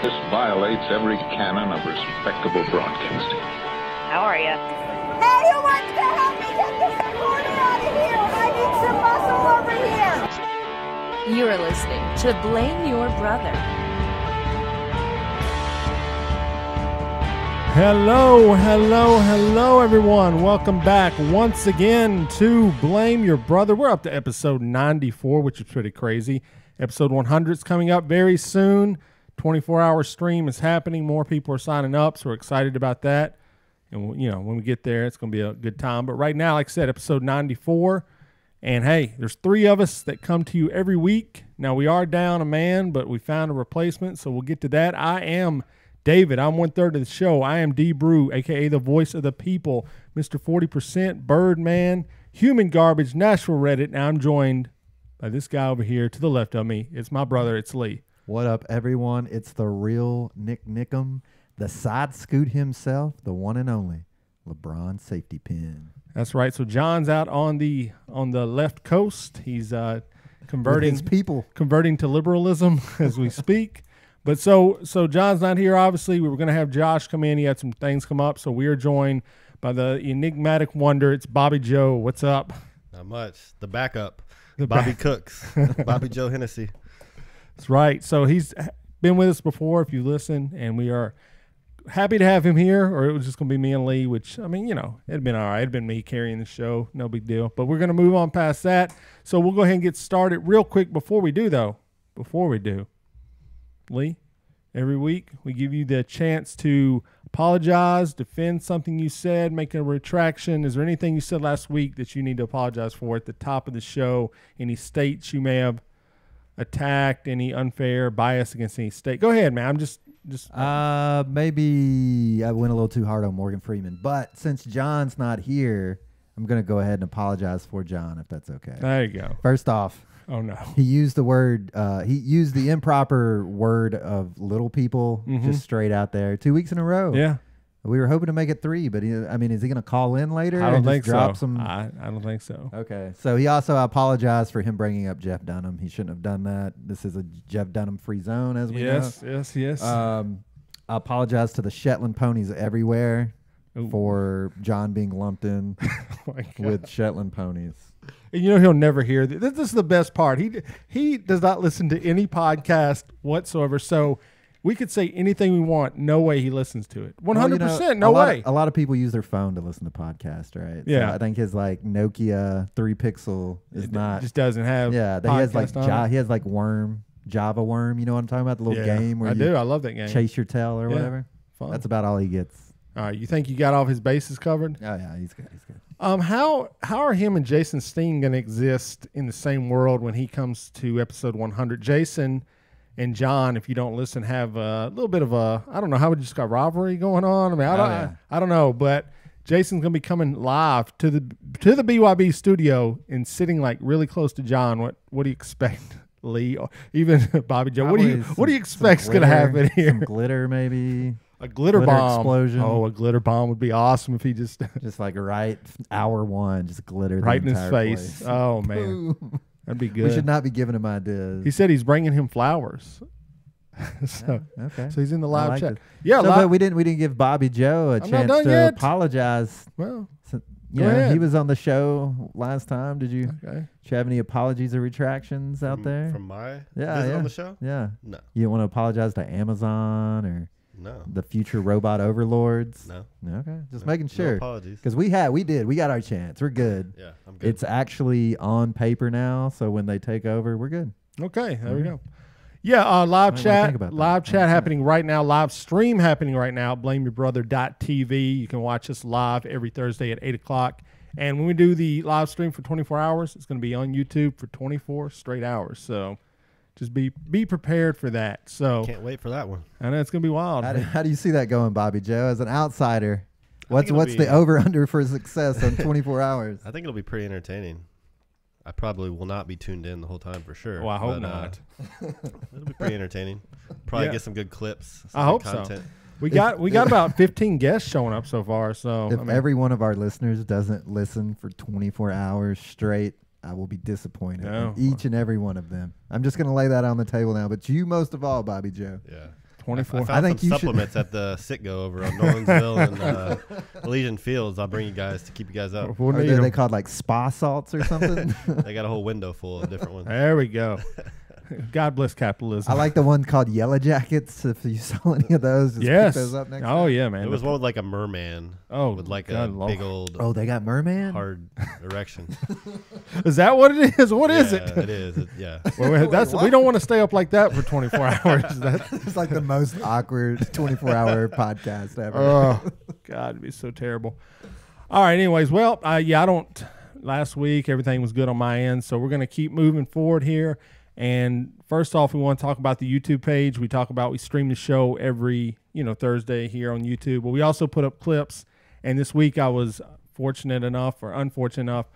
This violates every canon of respectable broadcasting. How are you? Hey, who wants to help me get this recorder out of here? I need some muscle over here. You are listening to Blame Your Brother. Hello, everyone. Welcome back once again to Blame Your Brother. We're up to episode 94, which is pretty crazy. Episode 100 is coming up very soon. 24-hour stream is happening. More people are signing up, so we're excited about that. And, you know, when we get there, it's going to be a good time. But right now, like I said, episode 94. And, hey, there's 3 of us that come to you every week. Now, we are down a man, but we found a replacement, so we'll get to that. I am David. I'm 1/3 of the show. I am D. Brew, a.k.a. the voice of the people, Mr. 40%, Birdman, Human Garbage, Nashville Reddit. Now, I'm joined by this guy over here to the left of me. It's my brother. It's Lee. What up, everyone? It's the real Nick Nickum, the side scoot himself, the one and only LeBron Safety Pin. That's right. So John's out on the left coast. He's converting to liberalism as we speak. But so John's not here. Obviously, we were going to have Josh come in. He had some things come up, so we are joined by the enigmatic wonder. It's Bobbi Jo. What's up? Not much. The backup. Bobby Cooks. Bobbi Jo Hennessey. That's right. So he's been with us before, if you listen, and we are happy to have him here, or it was just going to be me and Lee, which, I mean, you know, it'd been all right. It'd been me carrying the show. No big deal. But we're going to move on past that. So we'll go ahead and get started real quick. Before we do, Lee, every week we give you the chance to apologize, defend something you said, make a retraction. Is there anything you said last week that you need to apologize for at the top of the show? Any states you may have attacked, any unfair bias against any state? Go ahead, man. I'm just maybe I went a little too hard on Morgan Freeman, but since John's not here, I'm going to go ahead and apologize for John, if that's okay. There you go. First off, oh no, he used the improper word of little people just straight out there 2 weeks in a row. Yeah. We were hoping to make it 3, but is he going to call in later? I don't think so. I don't think so. Okay. So he also apologized for him bringing up Jeff Dunham. He shouldn't have done that. This is a Jeff Dunham free zone, as we know. Yes. I apologize to the Shetland ponies everywhere for John being lumped in with Shetland ponies. And you know he'll never hear this. This is the best part. He does not listen to any podcast whatsoever. So we could say anything we want. No way he listens to it. 100%. No way. A lot of people use their phone to listen to podcasts, right? Yeah. So I think his Nokia 3-pixel is just doesn't have. Yeah. He has Java Worm. You know what I'm talking about? The little game where I love that game. Chase your tail or whatever. Fun. That's about all he gets. All right. You think you got all of his bases covered? Oh yeah, he's good. How are him and Jason Steen going to exist in the same world when he comes to episode 100? Jason and John, if you don't listen, have a little bit of a, I don't know, how would you describe, rivalry going on? I mean, I don't know, but Jason's going to be coming live to the BYB studio and sitting like really close to John. What do you expect, Lee, or even Bobbi Jo? What do you expect is going to happen here? Some glitter, maybe. A glitter bomb explosion. Oh, a glitter bomb would be awesome if he just like right hour 1, just glitter right in his face. Place. Oh man, that'd be good. We should not be giving him ideas. He said he's bringing him flowers. Okay. So he's in the live chat. It. Yeah, but we didn't give Bobbi Jo a chance to apologize. Well, he was on the show last time. Did you have any apologies or retractions out there from my visit on the show? Yeah. No. You don't want to apologize to Amazon or the future robot overlords? No. Okay. Just making sure. No apologies. Because we got our chance. We're good. Yeah, I'm good. It's actually on paper now, so when they take over, we're good. Okay, there we go. Yeah, live chat happening right now, live stream happening right now, blameyourbrother.tv. You can watch us live every Thursday at 8 o'clock. And when we do the live stream for 24 hours, it's going to be on YouTube for 24 straight hours. So just be prepared for that. So can't wait for that one. I know it's going to be wild. How do you see that going, Bobbi Jo? As an outsider, what's the over-under for success on 24 hours? I think it'll be pretty entertaining. I probably will not be tuned in the whole time for sure. Well, I hope not. It'll be pretty entertaining. Probably get some good clips. I hope content. So. We got about 15 guests showing up so far. So if every one of our listeners doesn't listen for 24 hours straight, I will be disappointed in each and every one of them. I'm just going to lay that on the table now. But you most of all, Bobbi Jo. Yeah. 24. I found some supplements at the Sitgo over on Nolensville and Elysian Fields. I'll bring you guys to keep you guys up. Are they called like spa salts or something? They got a whole window full of different ones. There we go. God bless capitalism. I like the one called Yellow Jackets. If you saw any of those, just yes. pick those up next oh time. yeah, man. It was one with like a merman. Oh, with like God, a big old. Oh, they got merman. Hard erection. Is that what it is? What is it? It is. Yeah. Well, we don't want to stay up like that for 24 hours. It's like the most awkward 24-hour podcast ever. Oh, God, it'd be so terrible. All right. Anyways, well, yeah, I don't. Last week, everything was good on my end, so we're going to keep moving forward here. And first off, we want to talk about the YouTube page. We stream the show every, Thursday here on YouTube, but we also put up clips. And this week I was fortunate enough or unfortunate enough,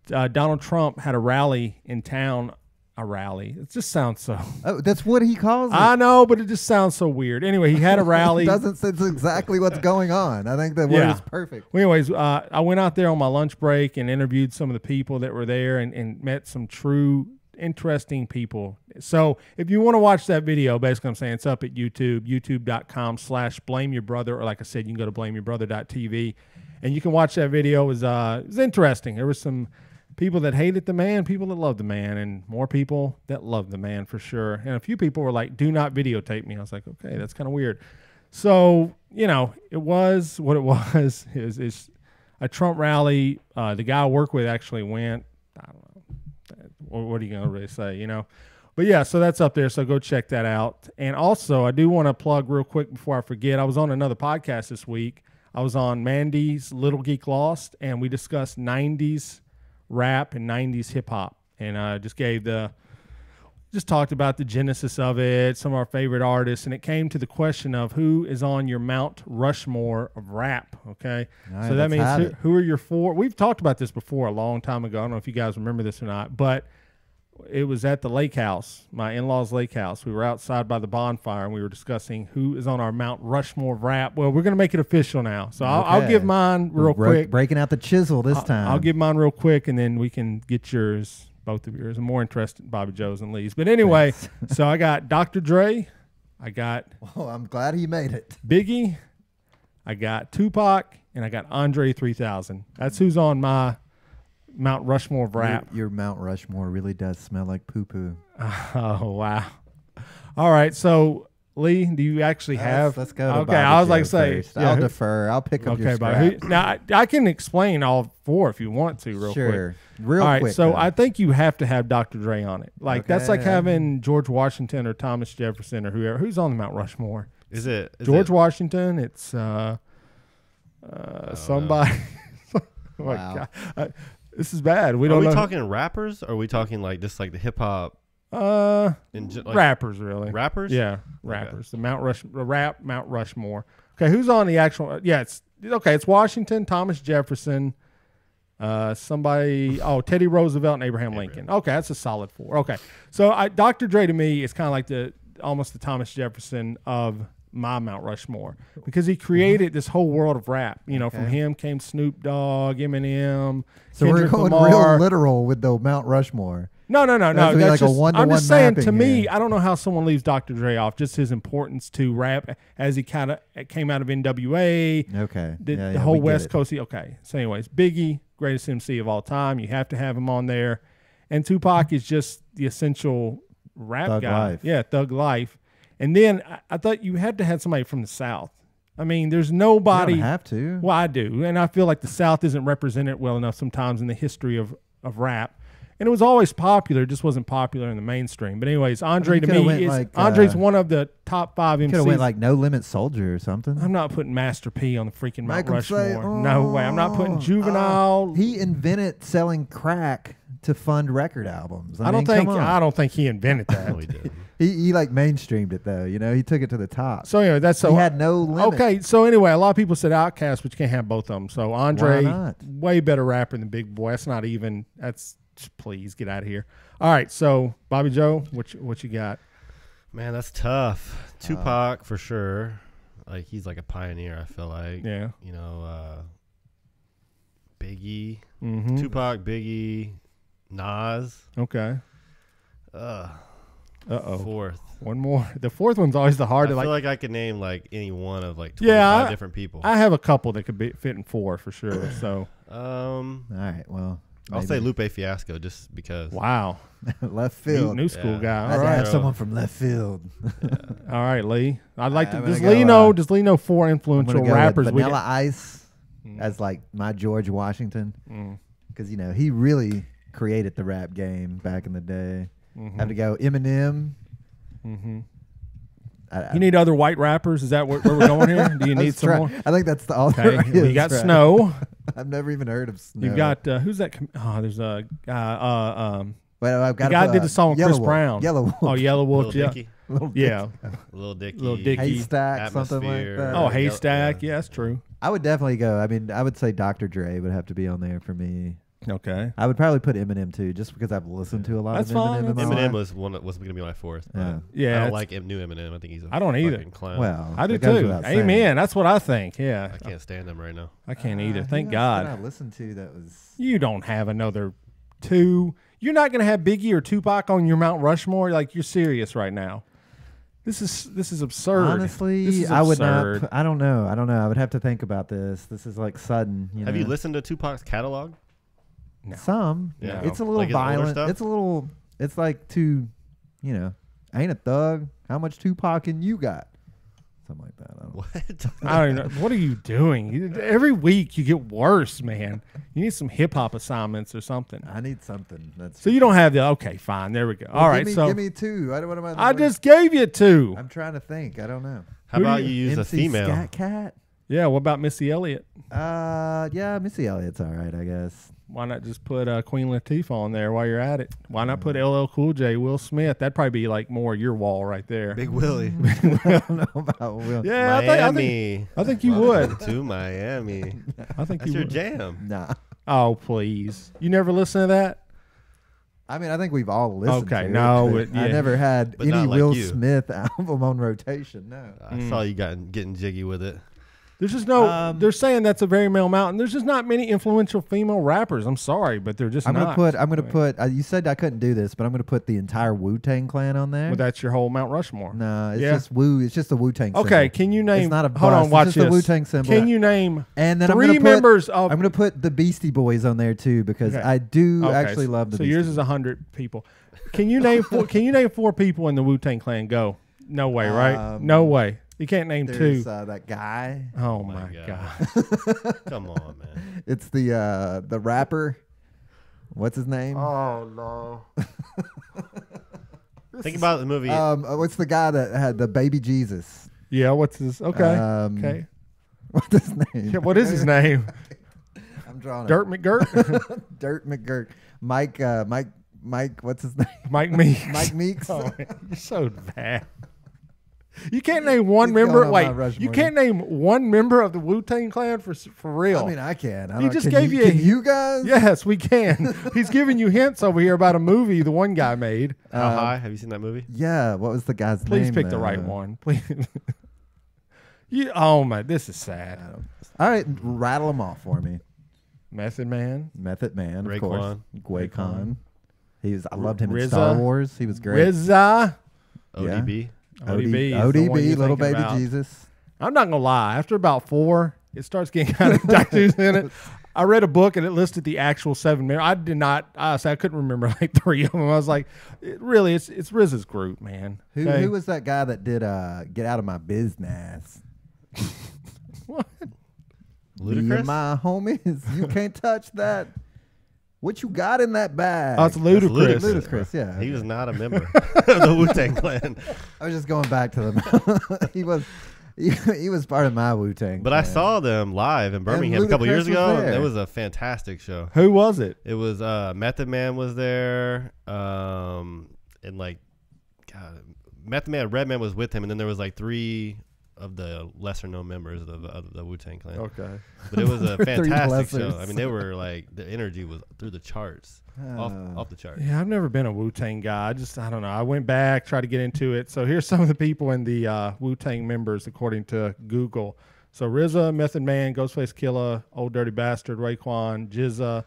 Donald Trump had a rally in town. A rally. It just sounds so. Oh, that's what he calls it. I know, but it just sounds so weird. Anyway, he had a rally. It's exactly what's going on. I think the word is perfect. Well, anyways, I went out there on my lunch break and interviewed some of the people that were there and met some true interesting people. So if you want to watch that video, basically I'm saying it's up at YouTube, youtube.com/blameyourbrother, or like I said, you can go to blameyourbrother.tv and you can watch that video. It was interesting. There was some people that hated the man, people that loved the man, and more people that loved the man for sure. And a few people were like, do not videotape me. I was like, okay, that's kind of weird. So, it was what it was. It's a Trump rally. The guy I work with actually went. I don't know. What are you going to really say, But yeah, so that's up there. So go check that out. And also, I do want to plug real quick before I forget. I was on another podcast this week. I was on Mandy's Little Geek Lost, and we discussed 90s rap and 90s hip hop. And I just talked about the genesis of it, some of our favorite artists, and it came to the question of who is on your Mount Rushmore of rap, okay? Right, so that means who are your four? We've talked about this before a long time ago. I don't know if you guys remember this or not, but it was at the lake house, my in-laws' lake house. We were outside by the bonfire, and we were discussing who is on our Mount Rushmore of rap. Well, we're going to make it official now. So I'll give mine real quick. Breaking out the chisel this time. I'll give mine real quick, and then we can get yours, both of yours. I'm more interested in Bobbi Jo's and Lee's. But anyway, so I got Dr. Dre. I got I'm glad he made it. Biggie. I got Tupac, and I got Andre 3000. That's who's on my Mount Rushmore of rap. Your Mount Rushmore really does smell like poo-poo. Oh, wow. All right, so Lee, do you actually have? Let's go to okay, Bobbi I was Jo like to say. first. I'll defer. I'll pick up your scraps. Now, I can explain all four if you want to real quick. Sure. Real all right, quick. so though. I think you have to have Dr. Dre on it. Like, that's like Okay. having George Washington or Thomas Jefferson or whoever. Who's on the Mount Rushmore? Is it George Washington? It's somebody. Oh, my Wow. God. This is bad. Are don't we know. talking rappers? Or are we talking like just like the hip hop? Rappers, really. Rappers? Yeah, rappers. The Mount Rushmore. Okay, who's on the actual? Yeah, it's Washington, Thomas Jefferson, Teddy Roosevelt, and Abraham Lincoln. Okay, that's a solid four. Okay, so Dr. Dre to me is kind of like almost the Thomas Jefferson of my Mount Rushmore because he created this whole world of rap. From him came Snoop Dogg, Eminem. So Kendrick we're going Lamar. real literal with the Mount Rushmore. No. That's like a one-to-one I'm just saying, to mapping me, here. I don't know how someone leaves Dr. Dre off. Just his importance to rap as he kind of came out of NWA. Okay. The whole West Coast. Okay. So, anyways, Biggie, greatest MC of all time. You have to have him on there. And Tupac is just the essential rap Thug guy. life. Yeah, thug life. And then I thought you had to have somebody from the South. I mean, there's nobody. You don't have to. Well, I do. And I feel like the South isn't represented well enough sometimes in the history of rap. And it was always popular, it just wasn't popular in the mainstream. But anyways, Andre to me Andre's one of the top 5 MCs. Could have went like No Limit Soldier or something. I'm not putting Master P on the freaking Mount Make 'em say, Rushmore. No way. I'm not putting Juvenile. He invented selling crack to fund record albums. I don't think he invented that. No, he didn't. He like mainstreamed it though. He took it to the top. So anyway, He had no limit. Okay, so anyway, a lot of people said Outkast, but you can't have both of them. So Andre, Why not? way better rapper than Big Boy. That's please get out of here. All right, so Bobbi Jo, what you got? Man, that's tough. Tupac for sure. Like he's like a pioneer. I feel like. Yeah. Biggie, Mm-hmm. Tupac, Biggie, Nas. Okay. Uh-oh. Fourth. One more. The fourth one's always the I hardest. feel like I could name like any one of like 25 different people. I have a couple that could fit in four for sure. So, All right. Well, I'll say Lupe Fiasco just because. wow, left field. new school guy. I All had to right, have someone from left field. all right, Lee. I'd like to. I'm Does gonna Lee go, know? Does Lee know four I'm gonna influential go rappers? with Vanilla Ice as like my George Washington, because you know he really created the rap game back in the day. Have to go Eminem. You need other white rappers? Is that where we're going here? Do you need some more? I think that's all. Okay, there well, you is, got right? Snow. I've never even heard of Snow. You've got who's that? There's a Well, I've got the guy that did the song with Yellow Chris Wolf. Brown. Yellow Wolf. Oh, Yellow Wolf. Little Yeah, Dicky. Little yeah. Little Dicky. Little Dicky. Haystack, something like Atmosphere. that. Oh, Haystack. Yeah, that's true. I would definitely go. I mean, I would say Dr. Dre would have to be on there for me. Okay. I would probably put Eminem too, just because I've listened to a lot That's of Eminem. fine. In my Eminem life. was going to be my fourth. But Yeah. Yeah, I it's- don't like new Eminem. I think he's a I don't either. fucking clown. Well, I do it goes too. without saying. Amen. That's what I think. Yeah, I can't stand him right now. I can't either. Who Thank else God. did I listened to that was. You don't have another two. You're not going to have Biggie or Tupac on your Mount Rushmore. Like, you're serious right now. This is absurd. Honestly, This is I would absurd. not. I don't know. I would have to think about this. This is like sudden. Have you listened to Tupac's catalog? No. Some. Yeah. It's a little Like his older violent. stuff? It's a little. It's like too. You know, I ain't a thug. How much Tupac and you got? Something like that. I don't know. What? I don't know. What are you doing? Every week you get worse, man. You need some hip hop assignments or something. I need something. That's So you don't have the. Okay, fine. There we go. All right. So give me two. What am I? I just gave you two. I'm trying to think. I don't know. How Who do about you- you use a MC female? Scat Cat. Yeah. What about Missy Elliott? Yeah, Missy Elliott's all right, I guess. Why not just put Queen Latifah on there while you're at it? Why not put LL Cool J, Will Smith? That'd probably be like more your wall right there. Big Willie. I don't know about Will. Yeah, Miami. I think you would. To Miami. I think That's you your would. jam. Nah. Oh, please. You never listen to that? I mean, I think we've all listened Okay, to no, it. but I yeah. never had But any not like Will you. Smith album on rotation. No. I saw you getting jiggy with it. There's just no. They're saying that's a very male mountain. There's just not many influential female rappers. I'm sorry, but they're just I'm not. gonna put. You said I couldn't do this, but I'm gonna put the entire Wu-Tang Clan on there. Well, that's your whole Mount Rushmore. No, it's Yeah. just Wu. It's just the Wu-Tang. Okay, symbol. can you name? It's not a hold bust, on, watch it's just this. the Wu-Tang symbol. Can you name? And then three I'm gonna members of. I'm gonna put the Beastie Boys on there too because Okay. I do Okay, actually so- love the. So Beastie yours is 100 people. Can you name four? Can you name four people in the Wu-Tang Clan? Go. No way, right? No way. You can't name There's two. that guy. Oh my God. God. Come on, man. It's the rapper. What's his name? Oh no. Think about the movie. What's the guy that had the baby Jesus? Yeah. What's his? Okay. Okay. What's his name? Yeah, what is his name? I'm drawing Dirt McGirt. Dirt McGirt. Mike. What's his name? Mike Meeks. Mike Meeks. Oh, man, you're so bad. You can't name one He's member. going on Wait, Mount Rushmore. you can't name one member of the Wu-Tang Clan for real. I mean, I can. I He don't- just can gave you. Can you guys? Yes, we can. He's giving you hints over here about a movie the one guy made. How High? Have you seen that movie? Yeah. What was the guy's name? Please pick the right one. Please. Oh my, this is sad. All right, rattle them off for me. Method Man, Method Man, of Raekwon. course. Raekwon. I loved him in RZA. Star Wars. He was great. RZA, ODB. ODB, is the one ODB, you're Little thinking Baby about. Jesus. I'm not gonna lie. After about 4, it starts getting kind of dilute in it. I read a book and it listed the actual 7 members. I did not. Honestly, I couldn't remember like 3 of them. I was like, it's RZA's group, man. Okay? Who was that guy that did Get Out of My Business? What? Me Ludacris? and my homies, you can't touch that. What you got in that bag? Oh, it's Ludacris. Ludacris, yeah. He was not a member of the Wu-Tang Clan. I was just going back to them. he was part of my Wu-Tang. But I clan. saw them live in Birmingham a couple Ludacris years was ago. there. It was a fantastic show. Who was it? It was Method Man was there, and like, God, Method Man, Redman was with him, and then there was like 3 of the lesser known members of the Wu-Tang Clan. Okay. But it was a 3 fantastic show. lessers. I mean, they were like, the energy was through the charts, off the charts. Yeah, I've never been a Wu-Tang guy. I don't know. I went back, tried to get into it. So here's some of the people in the Wu-Tang members according to Google. So RZA, Method Man, Ghostface Killah, Old Dirty Bastard, Raekwon, Jizza,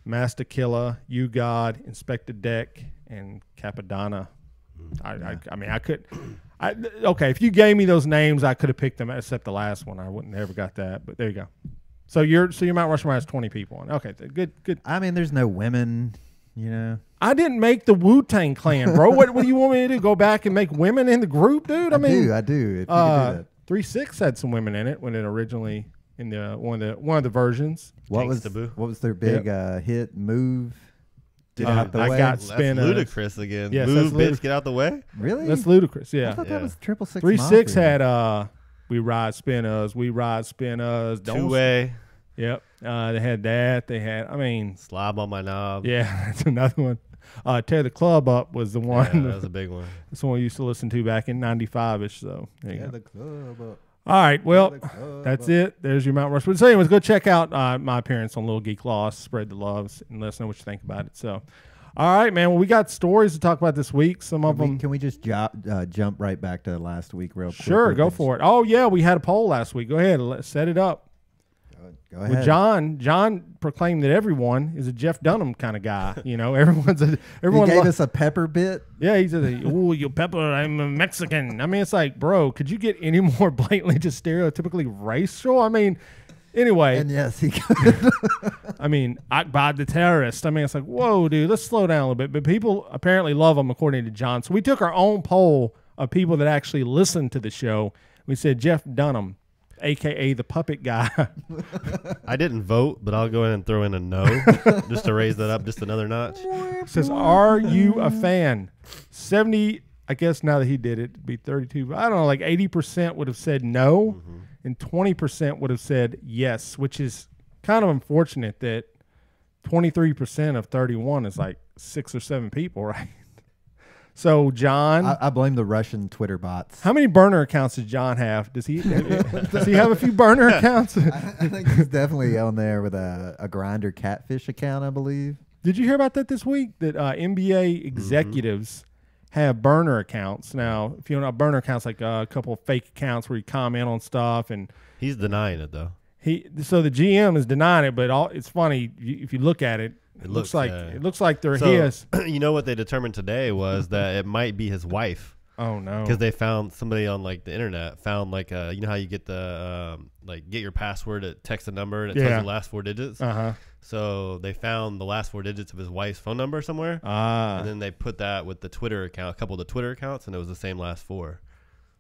Master Killa, You God, Inspector Deck, and Capadonna. I mean, I could. Okay, if you gave me those names, I could have picked them, except the last one. I wouldn't never got that. But there you go. So your Mount Rushmore has 20 people on. Okay, good. I mean, there's no women. You know, I didn't make the Wu-Tang Clan, bro. What do you want me to do? Go back and make women in the group, dude? I mean, I do. If you could do that. 3-6 had some women in it when it originally in the one of the versions. What was their big hit move? Get out the way. I got spin. That's ludicrous again. Yes, Move, bitch, get out the way. Really? That's ludicrous. Yeah. I thought that was 666. 3-6 had we ride spinners, don't Two-way. Yep. They had that. They had. I mean, Slob on my knob. yeah, that's another one. Tear the Club Up was the one. Yeah, that was a big one. That's the one we used to listen to back in '95ish. So there you go. the club up. All right, well, that's it. There's your Mount Rushmore. So anyways, go check out my appearance on Little Geek Lost. Spread the loves and let us know what you think about it. So, all right, man. Well, we got stories to talk about this week. Some of them. Can we just jump right back to last week real quick? Sure, go for it. Oh, yeah, we had a poll last week. Go ahead. Let's set it up. Go ahead. With John proclaimed that everyone is a Jeff Dunham kind of guy. You know, everyone He gave us a pepper bit. Yeah, he said, "Ooh, you pepper, I'm a Mexican." I mean, it's like, bro, could you get any more blatantly just stereotypically racial? I mean, anyway. And yes, he could. I mean, Akbar the terrorist. I mean, it's like, whoa, dude, let's slow down a little bit. But people apparently love him, according to John. So we took our own poll of people that actually listened to the show. We said Jeff Dunham, a.k.a. the puppet guy. I didn't vote, but I'll go ahead and throw in a no just to raise that up just another notch. Says, are you a fan? 70, I guess now that he did it, it'd be 32. I don't know, like 80% would have said no, and 20% would have said yes, which is kind of unfortunate that 23% of 31 is like 6 or 7 people, right? So, John, I blame the Russian Twitter bots. how many burner accounts does John have? Does he have a few burner accounts? I think he's definitely on there with a Grindr catfish account, I believe. Did you hear about that this week? That NBA executives have burner accounts. Now, if you know, burner accounts like a couple of fake accounts where you comment on stuff, and He's denying it, though. so the GM is denying it, but it's funny if you look at it. It looks like they're his. You know what they determined today was that it might be his wife. Oh no! Because they found somebody on like the internet found like you know how you get the like get your password, it texts a number and it tells you the last 4 digits. So they found the last 4 digits of his wife's phone number somewhere. And then they put that with the Twitter account, a couple of the Twitter accounts, and it was the same last 4.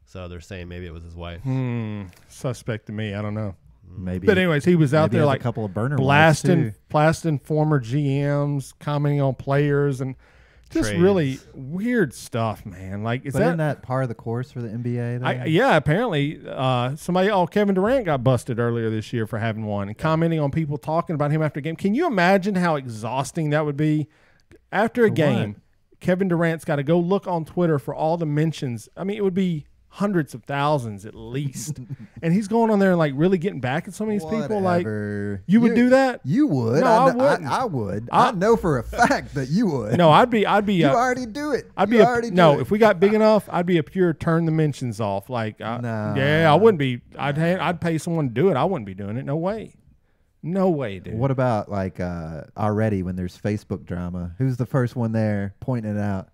So they're saying maybe it was his wife. Suspect to me. I don't know. Maybe. But anyways, he was out there like a couple of burner blasting former GMs, commenting on players, and just Trades. really weird stuff, man. Like, isn't that part of the course for the NBA? Though? Yeah, apparently Kevin Durant got busted earlier this year for having one and commenting on people talking about him after a game. Can you imagine how exhausting that would be after a game? What? Kevin Durant's got to go look on Twitter for all the mentions. I mean, it would be hundreds of thousands at least. And he's going on there and like really getting back at some of these people. Like, you would do that? You would. No, I wouldn't. I would. I know for a fact that you would. No, I'd be. You already do it. If we got big enough, I'd be a pure turn the mentions off. Like, I wouldn't be. I'd pay someone to do it. I wouldn't be doing it. No way. No way, dude. What about like already when there's Facebook drama? Who's the first one there pointing it out?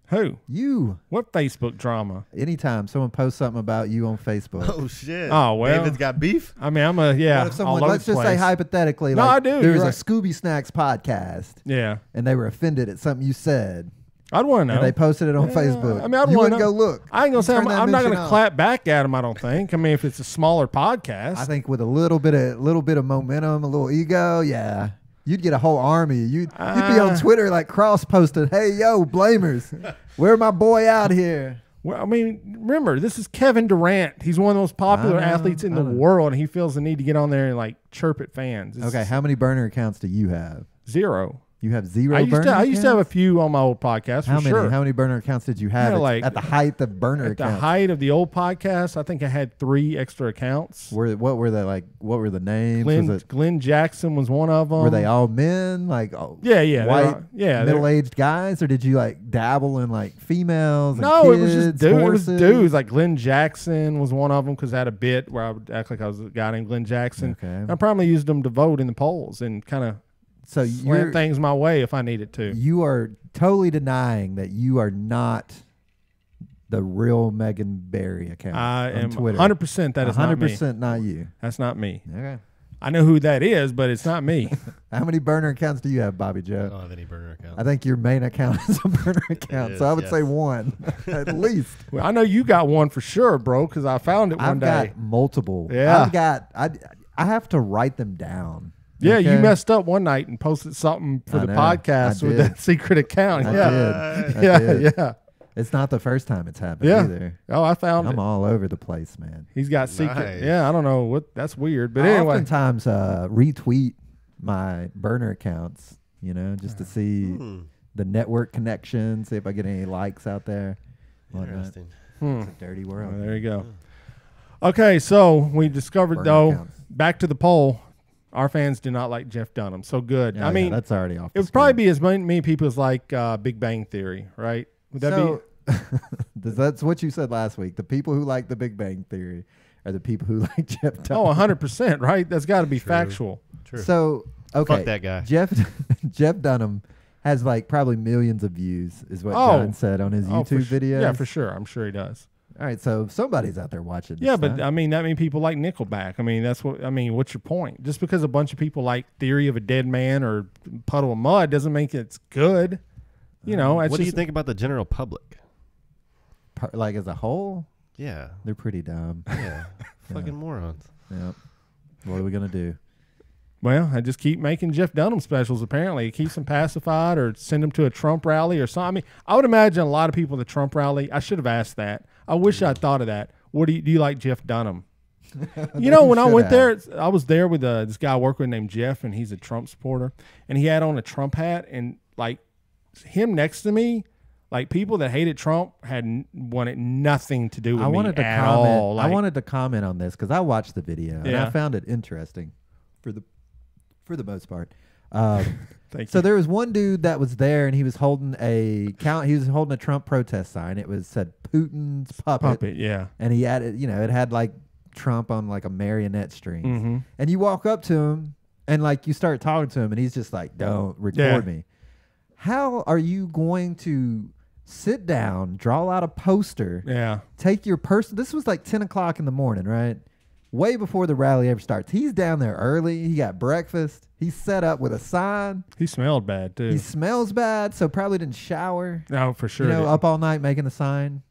Who? You. What Facebook drama? Anytime someone posts something about you on Facebook. Oh shit! Oh well, David's got beef. I mean, I'm a What if someone, let's just say hypothetically, no, like, I do. There's You're a Scooby Snacks podcast. Yeah. And they were offended at something you said. I'd want to know. And they posted it on Facebook. I mean, you wouldn't go look. I ain't gonna say I'm not gonna clap back at them. I don't think. I mean, if it's a smaller podcast, I think with a little bit of momentum, a little ego, yeah. You'd get a whole army. You'd be on Twitter like cross posted, "Hey yo, blamers, where my boy out here?" Well, I mean, remember, this is Kevin Durant. He's one of the most popular athletes in the world, and he feels the need to get on there and like chirp at fans. Okay, how many burner accounts do you have? 0. You have 0 I burner used to have a few on my old podcast. How many? Sure. How many burner accounts did you have at the height of burner accounts? At the height of the old podcast, I think I had 3 extra accounts. What were the names? Glenn Jackson was one of them. Were they all men? Like white, middle-aged guys, or did you like dabble in like females? No, kids, it was just dudes. Horses? It was dudes. Like Glenn Jackson was one of them because I had a bit where I would act like I was a guy named Glenn Jackson. Okay. I probably used them to vote in the polls and kind of slant things my way if I needed to. You are totally denying that you are not the real Megan Berry account I on am Twitter. 100% that is not me. 100% not you. That's not me. Okay. I know who that is, but it's not me. How many burner accounts do you have, Bobbi I Jo? don't have any burner accounts. I think your main account is a burner account, is, so I would say yes. one at least. Well, I know you got one for sure, bro, because I found it one I've day. got multiple. Yeah. I have to write them down. Yeah, you Okay? messed up one night and posted something for I the know. podcast I with did. that secret account. I yeah. did. I Yeah, did. yeah. It's not the first time it's happened Yeah. either. Oh, I found I'm it. all over the place, man. He's got secret. Nice. Yeah, I don't know what. That's weird. But I anyway, oftentimes retweet my burner accounts, just to see the network connections, see if I get any likes out there. Whatnot. Interesting. It's a dirty world. well, there you go. Okay, so we discovered Burner though. accounts. Back to the poll. Our fans do not like Jeff Dunham. So good. Yeah, I mean, that's already off. it would probably be as many people as like Big Bang Theory, right? Would that be? That's what you said last week. The people who like the Big Bang Theory are the people who like Jeff Dunham. Oh, 100%, right? That's got to be factual. True. So okay, Fuck that guy. Jeff Dunham has like probably millions of views, is what Oh. John said on his Oh, for YouTube su- videos. Yeah, for sure. I'm sure he does. All right, so somebody's out there watching. This Yeah, but stuff. I mean, that means people like Nickelback. I mean, what's your point? Just because a bunch of people like Theory of a Dead Man or Puddle of Mud doesn't make it's good. It's What do you just- think about the general public? Like as a whole, Yeah. they're pretty dumb. Yeah. Fucking morons. Yep. What are we gonna do? Well, I just keep making Jeff Dunham specials. Apparently, it keeps them pacified, or send them to a Trump rally or something. I mean, I would imagine a lot of people at the Trump rally. I should have asked that. I wish I'd thought of that. Do you like Jeff Dunham? When I went there, I was there with this guy I work with named Jeff, and he's a Trump supporter, and he had on a Trump hat, and like him next to me, like people that hated Trump wanted nothing to do with I wanted me to at comment. all. Like, I wanted to comment on this because I watched the video and Yeah. I found it interesting, for the most part. Thank So you. there was one dude that was there and he was holding a Trump protest sign. It said Putin's puppet. Yeah. And he added, it had like Trump on like a marionette string. Mm-hmm. And you walk up to him and like you start talking to him and he's just like, "Don't record Yeah. me." How are you going to sit down, draw out a poster, Yeah. take your person? This was like 10 o'clock in the morning, right? Way before the rally ever starts. He's down there early. He got breakfast. He's set up with a sign. He smelled bad too. He smells bad, so probably didn't shower. No, for sure. Up all night making a sign.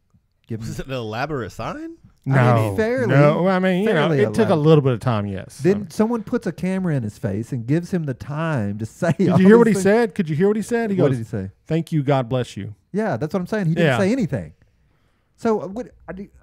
Give him Was it an elaborate sign? No, fairly- no. I mean, fairly it took a elaborate. little bit of time. Yes. Then someone puts a camera in his face and gives him the time to say. Did all you hear what he these things. said? Could you hear what he said? He What goes, did he say? "Thank you, God bless you." Yeah, that's what I'm saying. He didn't Yeah. say anything. So,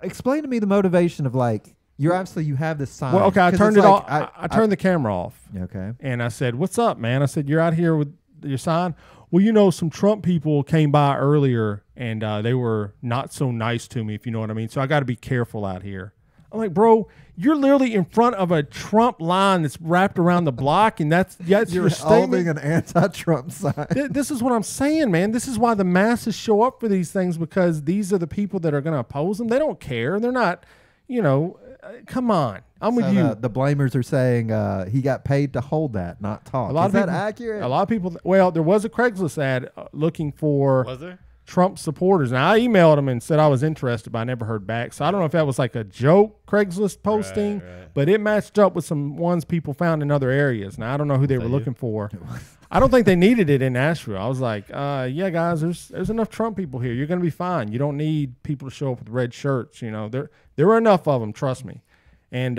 explain to me the motivation of like you have this sign. Well, okay, I 'Cause turned it's it like, off. I turned the camera off, Okay. and I said, "What's up, man?" I said, "You're out here with your sign." Well, some Trump people came by earlier, and they were not so nice to me, if you know what I mean. So I got to be careful out here. I'm like, bro, you're literally in front of a Trump line that's wrapped around the block, and that's You're your statement. holding an anti-Trump sign. This is what I'm saying, man. This is why the masses show up for these things, because these are the people that are going to oppose them. They don't care. They're not, come on. I'm with So you. the blamers are saying he got paid to hold that, not talk. A lot Is of that people, accurate? A lot of people. Well, there was a Craigslist ad looking for Was there? Trump supporters, and I emailed them and said I was interested, but I never heard back. So I don't know if that was like a joke Craigslist posting, right. but it matched up with some ones people found in other areas. Now I don't know who they were that looking for. I don't think they needed it in Nashville. I was like, yeah, guys, there's enough Trump people here. You're gonna be fine. You don't need people to show up with red shirts. There were enough of them. Trust me. And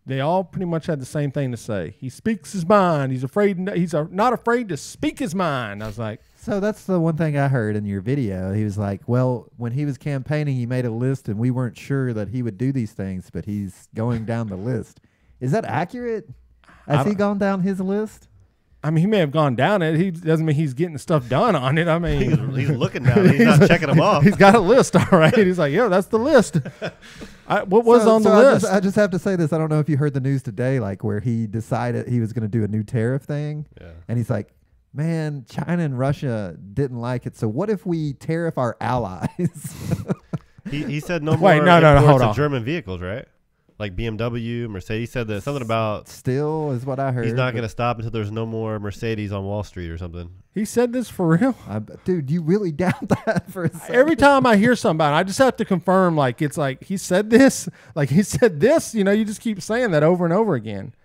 they all pretty much had the same thing to say. He speaks his mind. He's not afraid to speak his mind. I was like, So that's the one thing I heard in your video. He was like, well, when he was campaigning, he made a list and we weren't sure that he would do these things, but he's going down the list. Is that accurate? Has he gone down his list? I mean, he may have gone down it. He doesn't mean he's getting stuff done on it. I mean, He's looking down. He's not checking them off. he's got a list, all right. He's like, yeah, that's the list. What was on the list? I just have to say this. I don't know if you heard the news today, like where he decided he was going to do a new tariff thing. Yeah. And he's like, man, China and Russia didn't like it. So what if we tariff our allies? He said no more Wait, no, imports hold of on. German vehicles, right? like BMW, Mercedes. He said that something about Still is what I heard. he's not but going to stop until there's no more Mercedes on Wall Street or something. He said this for real? Dude, you really doubt that for a second? Every time I hear something about it, I just have to confirm, like, it's like, he said this? Like, he said this? You know, you just keep saying that over and over again.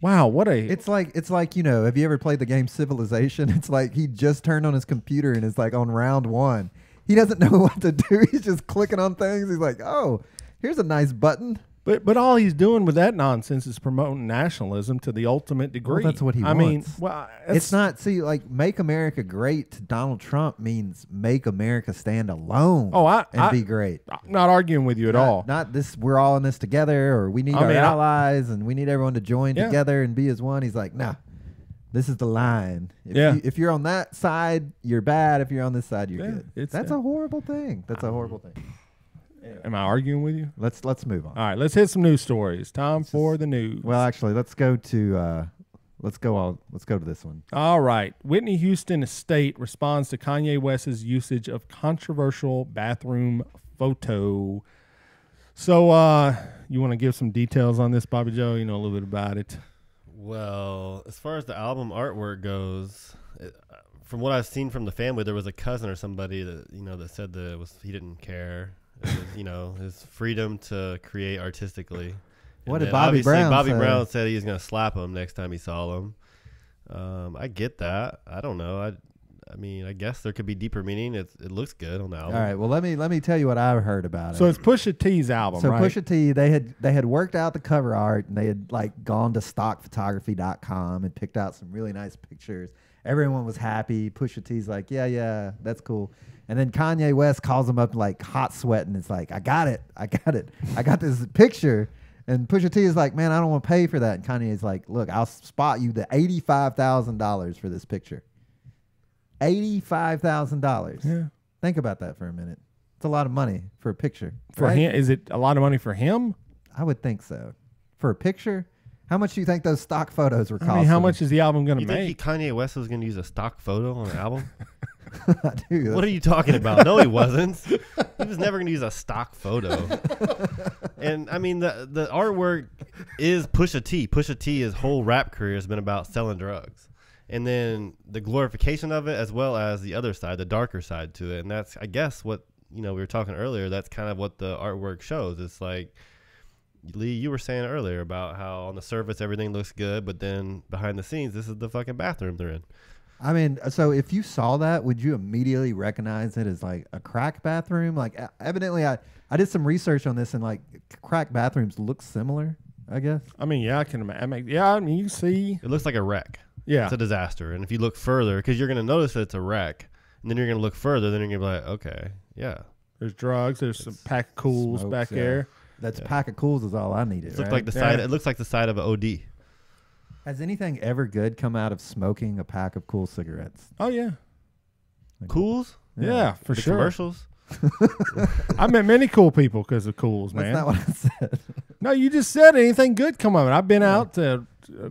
Wow, what a... It's like, you know, have you ever played the game Civilization? It's like he just turned on his computer and is like on round 1. He doesn't know what to do. He's just clicking on things. He's like, oh, here's a nice button. But all he's doing with that nonsense is promoting nationalism to the ultimate degree. Well, that's what he I wants. mean, well, It's not, see, like, make America great to Donald Trump means make America stand alone and be great. I'm not arguing with you at all. Not this, we're all in this together, or we need our allies and we need everyone to join together and be as one. He's like, nah, this is the line. If you're on that side, you're bad. If you're on this side, you're good. That's a horrible thing. That's a horrible thing. Am I arguing with you? Let's move on. All right, let's hit some news stories. Time for the news. Well, actually, let's go to this one. All right. Whitney Houston estate responds to Kanye West's usage of controversial bathroom photo. So, you want to give some details on this, Bobbi Jo? You know a little bit about it. Well, as far as the album artwork goes, from what I've seen from the family, there was a cousin or somebody that that said that he didn't care. It was, his freedom to create artistically. What did Bobby Brown say? Bobby Brown said he was going to slap him next time he saw him. I get that. I don't know. I mean, I guess there could be deeper meaning. It looks good on the album. All right. Well, let me tell you what I heard about it. So it's Pusha T's album, right? So Pusha T, they had worked out the cover art, and they had like gone to stockphotography.com and picked out some really nice pictures. Everyone was happy. Pusha T's like, yeah, that's cool. And then Kanye West calls him up like hot sweating. It's like, I got it. I got this picture. And Pusha T is like, man, I don't want to pay for that. And Kanye is like, look, I'll spot you the $85,000 for this picture. $85,000. Yeah. Think about that for a minute. It's a lot of money for a picture. For him, is it a lot of money for him? I would think so. For a picture? How much do you think those stock photos were costing? I mean, how much is the album going to make? You think Kanye West was going to use a stock photo on an album? Dude, what are you talking about? No, he wasn't. He was never going to use a stock photo. And I mean, the artwork is Pusha T. Pusha T, his whole rap career has been about selling drugs. And then the glorification of it, as well as the other side, the darker side to it. And that's, I guess, what we were talking earlier. That's kind of what the artwork shows. It's like, Lee, you were saying earlier about how on the surface everything looks good, but then behind the scenes, this is the fucking bathroom they're in. I mean, so if you saw that, would you immediately recognize it as like a crack bathroom? Like, evidently, I did some research on this, and like crack bathrooms look similar, I guess. I mean, yeah, I can imagine. Yeah, I mean, you see, it looks like a wreck. Yeah, it's a disaster. And if you look further, because you're going to notice that it's a wreck, and then you're going to look further, then you're going to be like, okay, yeah, there's drugs, there's some pack of cools smokes, back there. That's pack of cools is all I needed. It looks like the side. It looks like the side of an OD. Has anything ever good come out of smoking a pack of cool cigarettes? Oh yeah, like, Cools. Yeah, for the sure. Commercials. I met many cool people because of cools, man. That's not what I said. No, you just said anything good come of it. I've been out to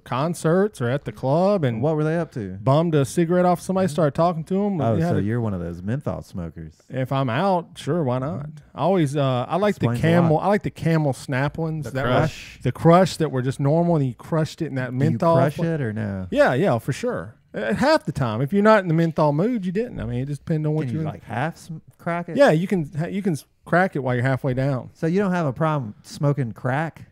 concerts or at the club, and what were they up to? Bummed a cigarette off somebody, started talking to them. Oh, so you're one of those menthol smokers. If I'm out, sure, why not? I always, I like the Camel. I like the Camel Snap ones. The Crush. The Crush that were just normal, and you crushed it in that menthol. Do you crush it or no? Yeah, for sure. Half the time, if you're not in the menthol mood, you didn't. I mean, it just depends on what you like half crack it. Yeah, you can crack it while you're halfway down. So you don't have a problem smoking crack?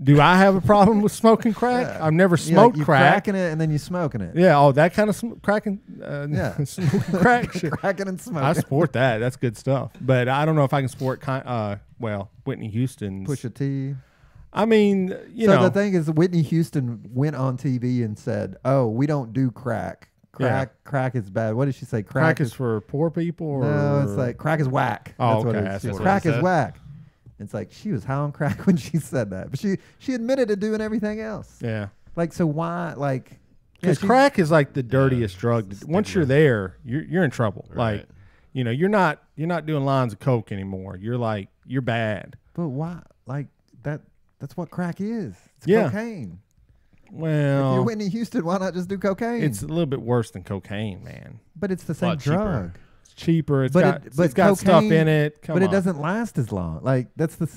Do I have a problem with smoking crack? Yeah. I've never smoked you're crack. Cracking it and then you smoking it. Yeah, that kind of cracking. Yeah, smoking crack shit. Cracking and smoking. I support that. That's good stuff. But I don't know if I can support Whitney Houston's Pusha T. I mean, you know. So the thing is, Whitney Houston went on TV and said, "Oh, we don't do crack. Crack is bad." What did she say? Crack is for poor people? Or? No, it's like crack is whack. Oh, that's okay. What it is. Crack is whack. It's like she was high on crack when she said that, but she admitted to doing everything else. Yeah. Like, so why, like? Because crack is like the dirtiest drug. Once you're there, you're in trouble. Right. Like, you're not doing lines of coke anymore. You're bad. But why? Like that's what crack is. It's Yeah. cocaine. Well, if you're Whitney Houston, why not just do cocaine? It's a little bit worse than cocaine, man. But it's the same drug. It's cheaper. It's But got stuff in it. But it doesn't last as long. Like that's the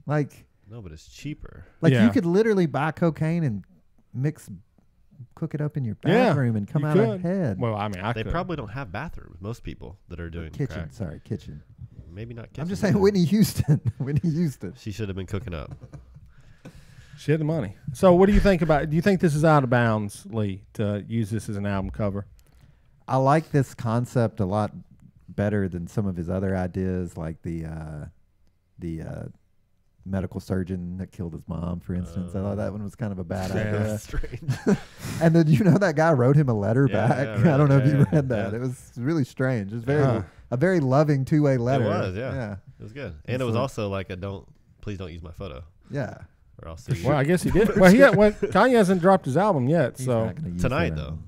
like. No, but it's cheaper. Like Yeah. you could literally buy cocaine and cook it up in your Yeah, bathroom and come you out could. ahead. Well, I mean, I They could. probably don't have bathrooms. Most people that are doing kitchen. crack. Sorry, kitchen. Maybe not kitchen. I'm just saying either. Whitney Houston. Whitney Houston. She should have been cooking up. She had the money. So, what do you think about? Do you think this is out of bounds, Lee, to use this as an album cover? I like this concept a lot better than some of his other ideas, like the medical surgeon that killed his mom, for instance. I thought that one was kind of a bad Yeah. idea. Strange. And then that guy wrote him a letter Yeah, back. yeah, I don't know if you yeah, read that. yeah. It was really strange. It was Huh. a very loving two-way letter. It was, yeah. It was good. And it was like- also like please don't use my photo Yeah. or I'll sue you. Well, I guess he did. Well, Kanye hasn't dropped his album yet, He's so not gonna use Tonight, that. though.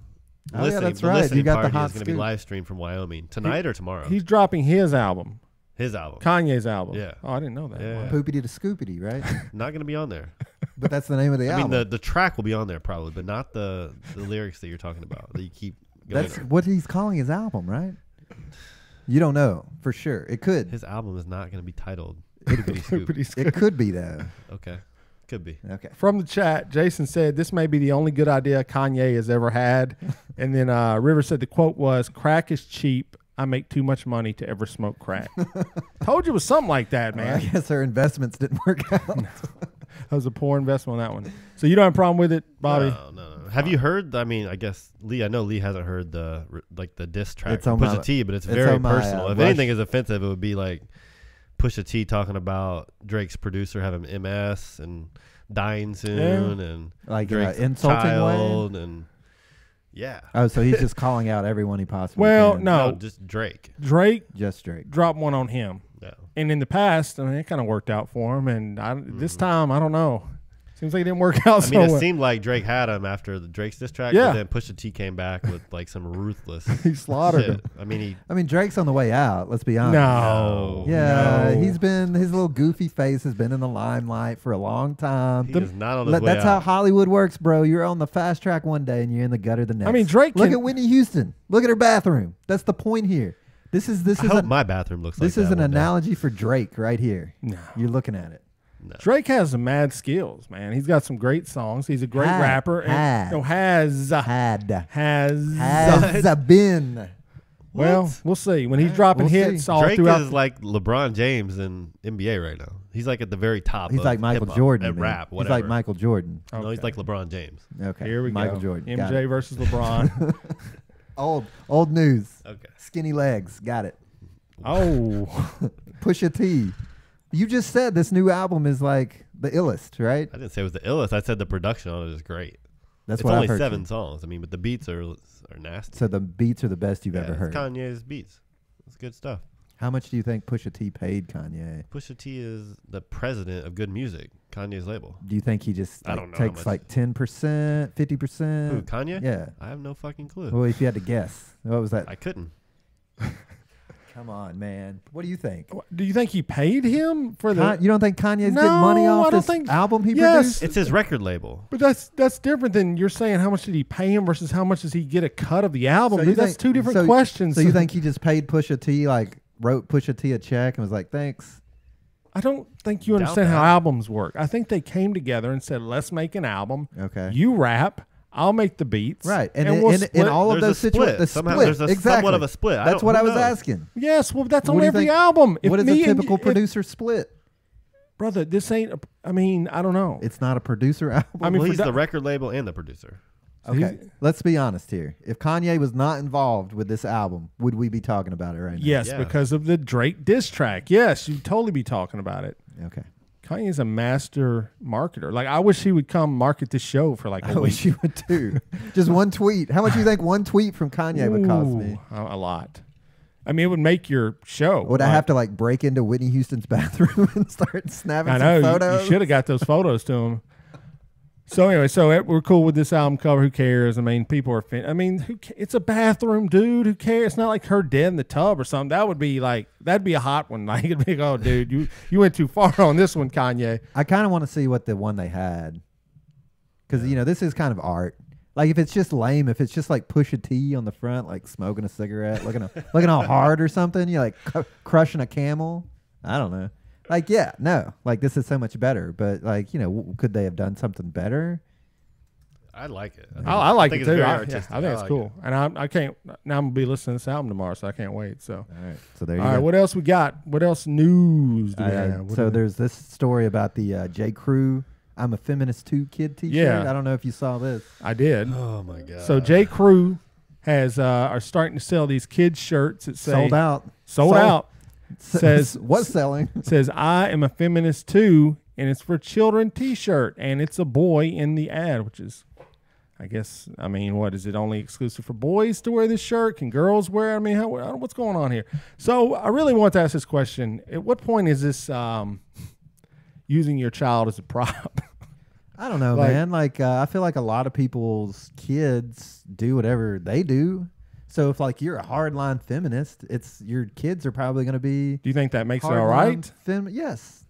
Oh, yeah, that's right. You got the hot is going to be scoop. live streamed from Wyoming tonight or tomorrow. he's dropping his album, His album. Kanye's album. Yeah. Oh, I didn't know that. Yeah. Wow. Poopity to scoopity, right? Not going to be on there. But that's the name of the I album. mean, the track will be on there probably, but not the lyrics that you're talking about that you keep going That's over. what he's calling his album, right? You don't know for sure. It could. His album is not going to be titled Poopity Scoop. Pretty It scoop. could be though. Okay. Could be. Okay. From the chat, Jason said, this may be the only good idea Kanye has ever had. And then River said the quote was, crack is cheap. I make too much money to ever smoke crack. Told you it was something like that, Well, I man. guess her investments didn't work out. That was a poor investment on that one. So you don't have a problem with it, Bobby? No. Have you heard? I mean, I guess Lee. I know Lee hasn't heard the diss track It's from on my- Pusha T, but it's it's very on my, personal. If Rush. anything is offensive, it would be like Pusha T talking about Drake's producer having MS and dying soon, and Like in an Drake's insulting child, and yeah. Oh, so he's just calling out everyone he possibly Well, can. no. just Drake. Drake Just Drake. dropped one on him. No. And in the past, I mean, it kind of worked out for him. And this time, I don't know. Seems like it didn't work out I mean, so it seemed like Drake had him after the Drake's diss track, Yeah. but then Pusha T came back with like some ruthless He slaughtered shit. him. I mean, I mean, Drake's on the way out. Let's be honest. No. Yeah, No. his little goofy face has been in the limelight for a long time. he is not on his way That's how out. Hollywood works, bro. You're on the fast track one day and you're in the gutter the next. I mean, Drake Look can- at Whitney Houston. Look at her bathroom. That's the point here. This is I hope my bathroom looks like this that is an one day. analogy for Drake right here. No. You're looking at it. No. Drake has some mad skills, man. He's got some great songs. He's a great Had. rapper. Had. Has Been. Well, we'll see. When he's dropping We'll hits see. all Drake throughout. is like LeBron James in NBA right now. He's like at the very top. He's of like Michael hip-hop, Jordan. at man. rap, He's whatever. like Michael Jordan. No, he's Okay. like LeBron James. Okay. Here we Michael go. Jordan. Got MJ it. versus LeBron. Old news. Okay. Skinny legs. Got it. Oh, Pusha T. You just said this new album is like the illest, right? I didn't say it was the illest. I said the production on it is great. That's It's what only I've heard. 7 songs. I mean, but the beats are nasty. So the beats are the best you've Yeah, ever it's heard. Kanye's beats. It's good stuff. How much do you think Pusha T paid Kanye? Pusha T is the president of good music. Kanye's label. Do you think he just I like, don't know how takes much. like 10%, 50%? Who, Kanye? Yeah. I have no fucking clue. Well, if you had to guess, what was that? I couldn't. Come on, man. What do you think? do you think he paid him for the? You don't think Kanye's No, getting money I off don't this think- album he Yes. produced? It's his record label. But that's different than you're saying. How much did he pay him versus how much does he get a cut of the album? So Dude, you that's think- two different so- questions. So you think he just paid Pusha T, like wrote Pusha T a check and was like, thanks? I don't think you Doubt understand how that. albums work. I think they came together and said, "Let's make an album. Okay. You rap, I'll make the beats. Right. And, we'll in split." all of There's those a split. situations, the Somehow split. there's a exactly. somewhat of a split. That's what I who was knows? asking. Yes, well, that's What on do you every think- album. If What is me a and typical you- producer split? brother? This ain't. I mean, I don't know. It's not a producer album. I mean, Well, for he's da- the record label and the producer. okay. Let's be honest here. If Kanye was not involved with this album, would we be talking about it right now? Yes, Yeah. because of the Drake diss track. Yes, you'd totally be talking about it. Okay. Kanye's a master marketer. Like, I wish he would come market this show for like a I week. wish you would too. Just one tweet. How much do you think one tweet from Kanye would cost me? Ooh, a lot. I mean, it would make your show. Would I have to like break into Whitney Houston's bathroom and start snapping I some know. photos? You should have got those photos to him. So anyway, we're cool with this album cover. Who cares? I mean, people are. It's a bathroom, dude. Who cares? It's not like her dead in the tub or something. That'd be a hot one. Like, it'd be like, oh, dude, you went too far on this one, Kanye. I kind of want to see what the one they had, because this is kind of art. Like if it's just lame, if it's just like Pusha T on the front, like smoking a cigarette, looking all hard or something, you're like crushing a camel. I don't know. Like, yeah, no, like this is so much better. But like, could they have done something better? I like it. I like it it's too. very I artistic. think it's like cool, it. and I can't. Now I'm gonna be listening to this album tomorrow, so I can't wait. So, All right, so there you all right, go. what else we got? What else news do we have? What So do we- there's this story about the J. Crew "I'm a Feminist Too" kid T-shirt. Yeah. I don't know if you saw this. I did. Oh my god. So J. Crew has are starting to sell these kids shirts that say Sold out. Sold out. Says what's selling? Says I am a feminist too, and it's for children T-shirt, and it's a boy in the ad, which is, I guess, I mean, what is it? Only exclusive for boys to wear this shirt? Can girls wear it? I mean, what's going on here? So I really want to ask this question: at what point is this using your child as a prop? I don't know, man. Like, I feel like a lot of people's kids do whatever they do. So if like you're a hardline feminist, it's your kids are probably going to be. Do you think that makes it all hardline right? Yes.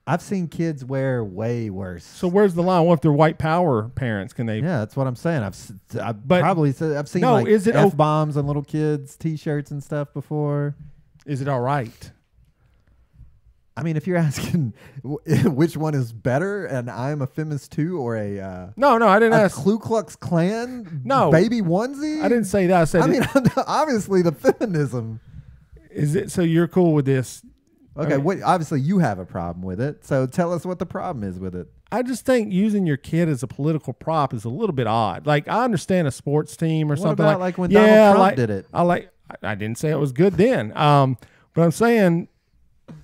I've seen kids wear way worse. So where's the line? What if they're white power parents? Can they? Yeah, that's what I'm saying. I've seen No, like is it F-bombs on little kids' T-shirts and stuff before. Is it all right? I mean, if you're asking which one is better, and I'm a feminist too, or No, I didn't a ask. Ku Klux Klan No. baby onesie. I didn't say that. I said. I mean, obviously the feminism. Is it so? You're cool with this? Okay, I mean, obviously you have a problem with it. So tell us what the problem is with it. I just think using your kid as a political prop is a little bit odd. Like I understand a sports team or What something about like when Donald Trump did it? I didn't say it was good then. But I'm saying,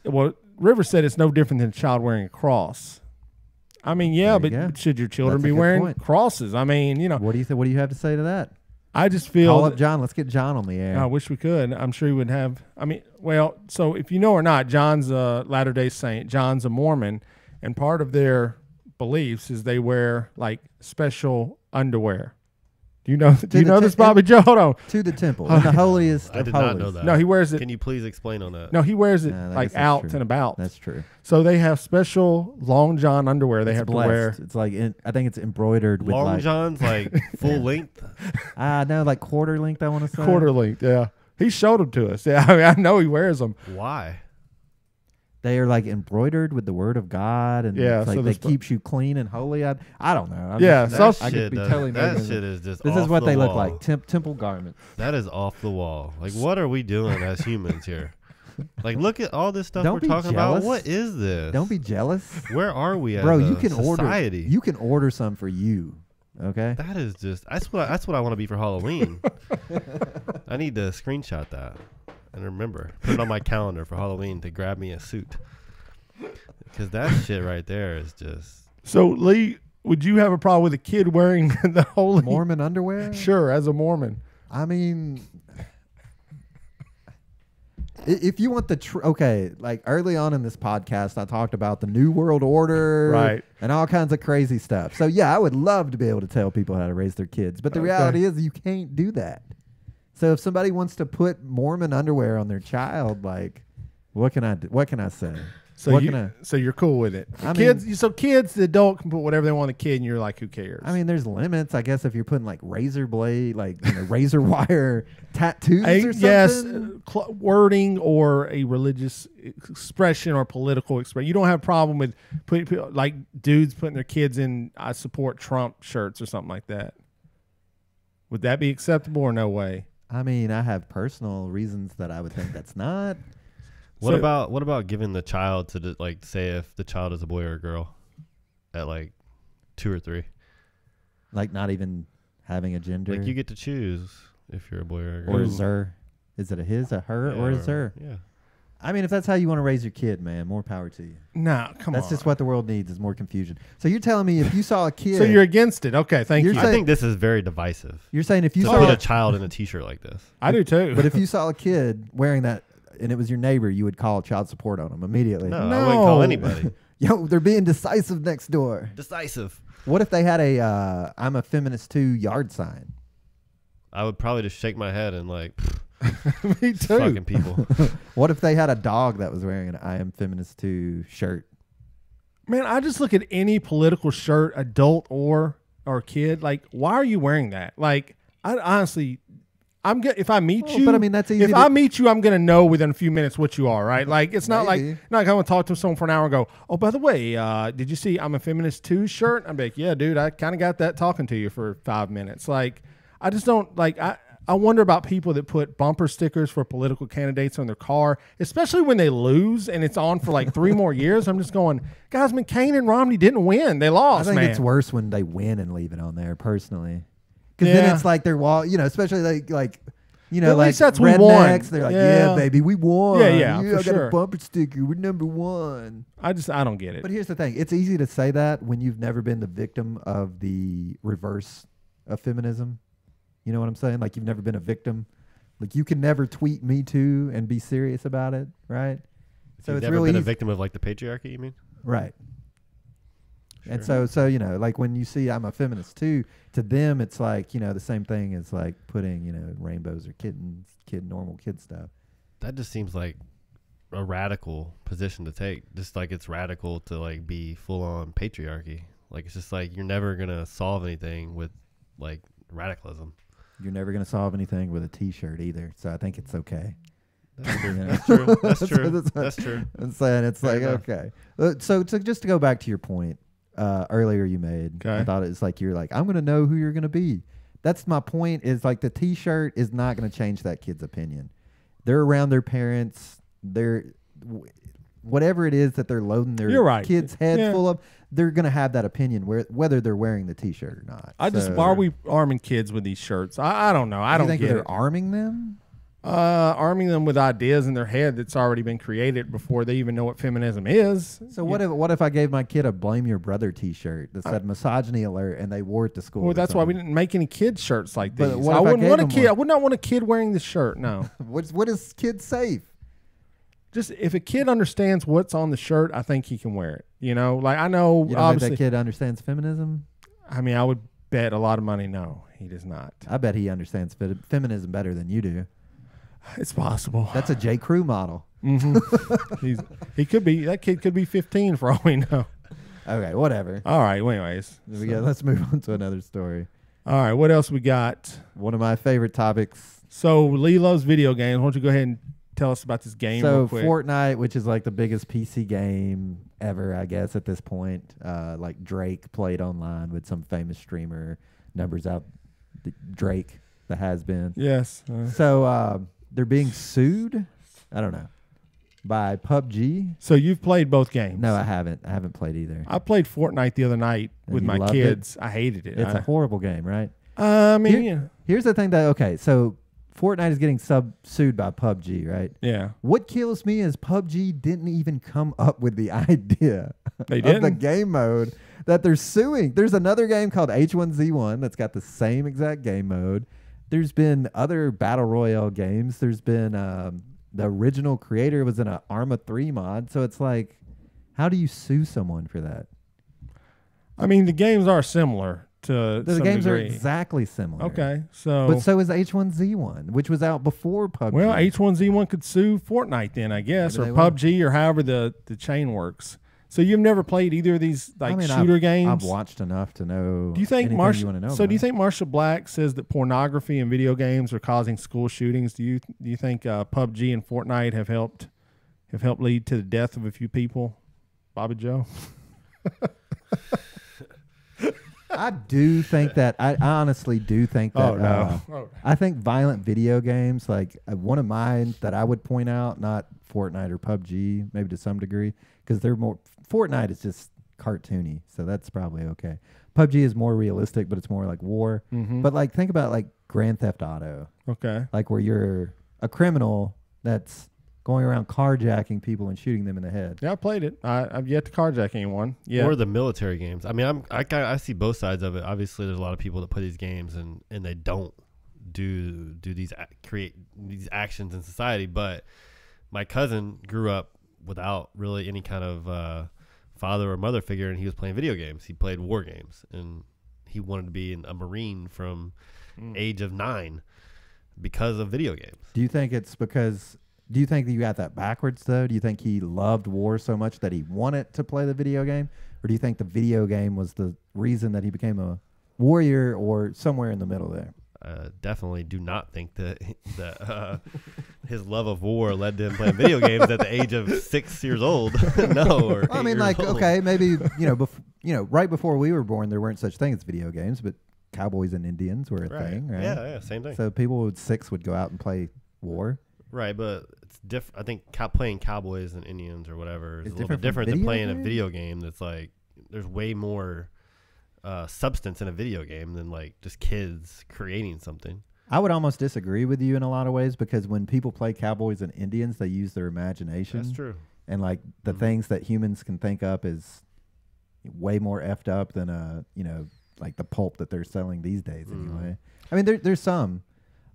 well, River said it's no different than a child wearing a cross. I mean, yeah, There you but go. should your children That's a be good wearing point. crosses? I mean, What do you think? What do you have to say to that? I just feel Call up John. Let's get John on the air. I wish we could. I'm sure he would have. I mean, well, so if you know or not, John's a Latter-day Saint. John's a Mormon, and part of their beliefs is they wear like special underwear. Do you know? Do you know this, Bobbi Jo? Hold on. To the temple, in the holiest I of did holies. not know that. No, he wears it. Can you please explain on that? No, he wears it Nah, I like guess that's out true. and about. That's true. So they have special long john underwear they It's have blessed. to wear. It's like I think it's embroidered with Long like John's like full length. no, like quarter length. I want to say Quarter length, yeah. He showed them to us. Yeah, I mean, I know he wears them. Why? They are like embroidered with the word of God, and Yeah, it's like so they this- keeps you clean and holy. I don't know. I'm Yeah, just- so- I could be totally that making shit this. is just. This off is what the they look wall. like. Temple garments. That is off the wall. Like, what are we doing as humans here? Like, look at all this stuff Don't we're be talking jealous. about. What is this? Don't be jealous, Where are we as bro. a You can society? order. You can order some for you. Okay. That is just. That's what I want to be for Halloween. I need to screenshot that and remember, put it on my calendar for Halloween to grab me a suit. Because that shit right there is just. So Lee, would you have a problem with a kid wearing the holy Mormon underwear. Sure, as a Mormon. I mean, if you want the like early on in this podcast, I talked about the New World Order, Right. and all kinds of crazy stuff. So yeah, I would love to be able to tell people how to raise their kids, but the reality is you can't do that. So if somebody wants to put Mormon underwear on their child, like, what can I do? What can I say? So What you, can so you're cool with it. I Kids, the adult can put whatever they want on the kid, and you're like, who cares? I mean, there's limits, I guess, if you're putting like razor blade, like razor wire tattoos or something. yes, wording or a religious expression or political expression. You don't have a problem with putting like dudes putting their kids in "I support Trump" shirts or something like that. Would that be acceptable or no way? I mean, I have personal reasons that I would think that's not. What So- about giving the child to like say if the child is a boy or a girl at like 2 or 3? Like not even having a gender. Like you get to choose if you're a boy or a girl. or zer. Is it a his, a her, or a zer? Yeah. I mean, if that's how you want to raise your kid, man, more power to you. No, come on. That's just what the world needs is more confusion. So you're telling me if you saw a kid. So you're against it? Okay, thank You're you. I think this is very divisive. You're saying if you To saw put a child in a T-shirt like this. I do too. but if you saw a kid wearing that and it was your neighbor, you would call child support on them immediately. No, I wouldn't call No. anybody. Yo, they're being decisive next door. Decisive. What if they had a I'm a feminist too yard sign? I would probably just shake my head and like Me too. fucking people. What if they had a dog that was wearing an I am feminist too shirt? Man, I just look at any political shirt, adult or kid. Like, why are you wearing that? Like, I honestly, If I meet you, but I mean, that's easy if to- I meet you, I'm gonna know within a few minutes what you are, right? Like it's not Maybe. like I'm gonna talk to someone for an hour and go, oh, by the way, did you see I'm a Feminist Too shirt? I'm like, yeah, dude, I kind of got that talking to you for 5 minutes. Like, I just don't like. I wonder about people that put bumper stickers for political candidates on their car, especially when they lose and it's on for like 3 more years. I'm just going, guys, McCain and Romney didn't win; they lost. I think man. it's worse when they win and leave it on there personally, because then it's like they're especially like. You know, Well, at like least that's we rednecks, won. they're like, Yeah. yeah, baby, we won. Yeah, I for got a sure. bumper sticker. We're number 1. I don't get it. But here's the thing. It's easy to say that when you've never been the victim of the reverse of feminism. You know what I'm saying? Like you've never been a victim. Like you can never tweet Me Too and be serious about it, right? So You've it's never really been a easy. victim of like the patriarchy, you mean? Right. And so you know, like when you see I'm a feminist too, to them it's like, you know, the same thing as like putting, you know, rainbows or normal kid stuff. That just seems like a radical position to take. Just like it's radical to like be full on patriarchy. Like it's just like you're never gonna solve anything with like radicalism. You're never going to solve anything with a T-shirt either. So I think it's okay. That's true. You know? That's true. That's That's true. what That's true. I'm saying it's Fair like, enough. okay. So just to go back to your point earlier you made, Okay. I thought it's like you're like, I'm going to know who you're going to be. That's my point is like the T-shirt is not going to change that kid's opinion. They're around their parents. Whatever it is that they're loading their You're right. kid's head Yeah. full of, they're going to have that opinion whether they're wearing the T-shirt or not. Why are we arming kids with these shirts? I don't know. I don't think get they're it. arming them? Arming them with ideas in their head that's already been created before they even know what feminism is. So what if I gave my kid a Blame Your Brother T-shirt that said misogyny alert and they wore it to school? Well, or that's why we something? didn't make any kids shirts like But these. what I if I wouldn't gave want a them kid. one? I would not want a kid wearing this shirt. No. What is kid safe? Just if a kid understands what's on the shirt, I think he can wear it. You know, like I know You don't think obviously. that kid understands feminism? I mean, I would bet a lot of money. No, he does not. I bet he understands feminism better than you do. It's possible. That's a J. Crew model. He could be. That kid could be 15 for all we know. Okay, whatever. All right. Well, anyways, Let's move on to another story. all right. What else we got? One of my favorite topics. So Lee loves video games. Why don't you go ahead and tell us about this game So real quick? Fortnite, which is like the biggest PC game ever, I guess, at this point. Like Drake played online with some famous streamer. Numbers out. Drake, the has been. Yes. So they're being sued. I don't know. By PUBG. So you've played both games? No, I haven't. I haven't played either. I played Fortnite the other night And with you my loved kids. I hated it. It's a horrible game, right? I mean, Here's the thing so Fortnite is getting sued by PUBG, right? yeah. What kills me is PUBG didn't even come up with the idea They of the didn't? game mode that they're suing. There's another game called H1Z1 that's got the same exact game mode. There's been other Battle Royale games. There's been the original creator was in an Arma 3 mod. So it's like, how do you sue someone for that? I mean, the games are similar to The some games degree. are exactly similar. Okay, so But so is H1Z1, which was out before PUBG. well, H1Z1 could sue Fortnite then, I guess, or Maybe they will. PUBG, or however the chain works. So you've never played either of these shooter games? I've watched enough to know. Do you think anything you wanna know So do about you it. think Marsha Black says that pornography and video games are causing school shootings? Do you think PUBG and Fortnite have helped lead to the death of a few people? Bobbi Jo? I do think that. I honestly do think that. Oh no! I think violent video games, like one of mine that I would point out, not Fortnite or PUBG, maybe to some degree, because they're more. Fortnite is just cartoony, so that's probably okay. PUBG is more realistic, but it's more like war. Mhm. But like, think about like Grand Theft Auto, Okay. like where you're a criminal that's going around carjacking people and shooting them in the head. Yeah, I played it. I've yet to carjack anyone. Yeah. Or the military games. I mean, I see both sides of it. Obviously, there's a lot of people that play these games and they don't do these create these actions in society. But my cousin grew up without really any kind of father or mother figure, and he was playing video games. He played war games, and he wanted to be a Marine from age of 9 because of video games. Do you think it's because? Do you think that you got that backwards though? Do you think he loved war so much that he wanted to play the video game, or do you think the video game was the reason that he became a warrior, or somewhere in the middle there? definitely do not think that his love of war led to him playing video games at the age of 6 years old. No, or I mean, like, okay, maybe right before we were born, there weren't such things as video games, but cowboys and Indians were a thing, right? Yeah, same thing. So people with 6 would go out and play war. Right, but it's different. I think playing cowboys and Indians or whatever is a little bit different from than playing video a video game. That's like there's way more substance in a video game than like just kids creating something. I would almost disagree with you in a lot of ways, because when people play cowboys and Indians, they use their imagination. That's true. And like the things that humans can think up is way more effed up than like the pulp that they're selling these days anyway. I mean, there's some.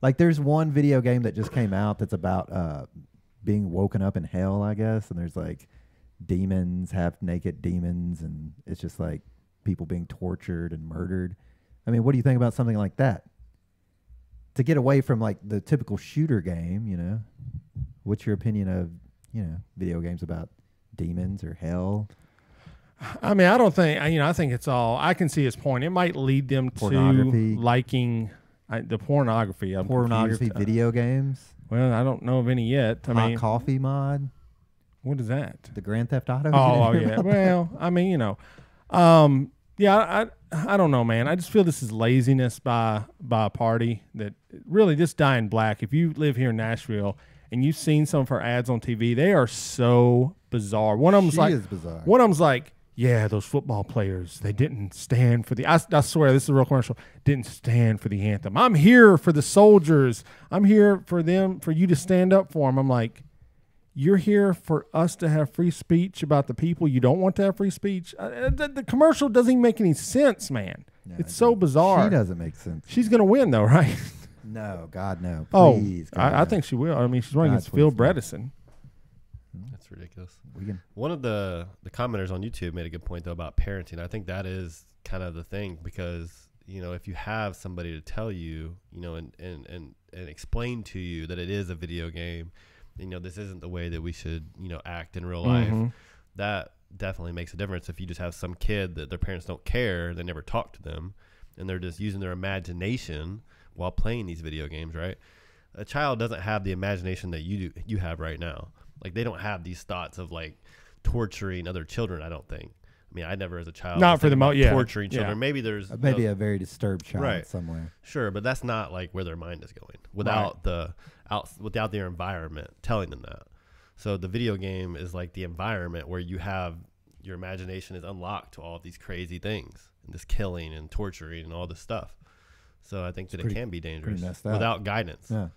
Like, there's one video game that just came out that's about being woken up in hell, I guess. And there's, like, demons, half-naked demons. And it's just, like, people being tortured and murdered. I mean, what do you think about something like that? To get away from, like, the typical shooter game, what's your opinion of, video games about demons or hell? I mean, I don't think, I think it's all, I can see his point. It might lead them to liking the pornography. Video games? Well, I don't know of any yet. Hot coffee mod? What is that? The Grand Theft Auto? Oh, yeah. Well, I mean, yeah, I don't know, man. I just feel this is laziness by a party that really just dying black. If you live here in Nashville and you've seen some of her ads on TV, they are so bizarre. One of them's bizarre. One of them's like, yeah, those football players, they didn't stand for the, I swear, this is a real commercial, didn't stand for the anthem. I'm here for the soldiers. I'm here for them, for you to stand up for them. I'm like, you're here for us to have free speech about the people you don't want to have free speech? The commercial doesn't even make any sense, man. No, it's so bizarre. She doesn't make sense. She's going to win, though, right? No, God, no. Please. Oh, I think she will. I mean, she's running against Phil Bredesen. That's ridiculous. One of the commenters on YouTube made a good point, though, about parenting. I think that is kind of the thing, because, if you have somebody to tell you, and explain to you that it is a video game, this isn't the way that we should, act in real life, that definitely makes a difference. If you just have some kid that their parents don't care, they never talk to them, and they're just using their imagination while playing these video games, right? A child doesn't have the imagination that you have right now. Like, they don't have these thoughts of like torturing other children. I don't think. I mean, I never as a child. Not for the torturing children. Yeah. Maybe there's a very disturbed child somewhere. Sure, but that's not like where their mind is going without without their environment telling them that. So the video game is like the environment where you have your imagination is unlocked to all of these crazy things, and this killing and torturing and all this stuff. So I think that it can be dangerous without guidance. Yeah.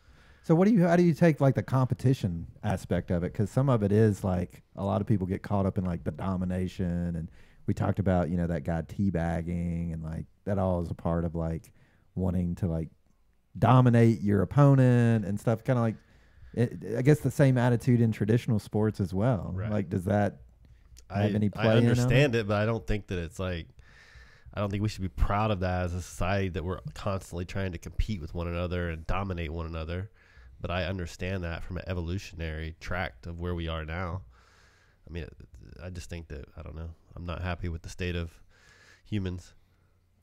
So how do you take like the competition aspect of it? Because some of it is like a lot of people get caught up in like the domination, and we talked about that guy teabagging, and like that all is a part of like wanting to like dominate your opponent and stuff. Kind of like I guess the same attitude in traditional sports as well. Right. Like, does that have any play? I understand it, but I don't think that it's like. I don't think we should be proud of that as a society, that we're constantly trying to compete with one another and dominate one another. But I understand that from an evolutionary tract of where we are now. I mean, I just think that, I don't know, I'm not happy with the state of humans.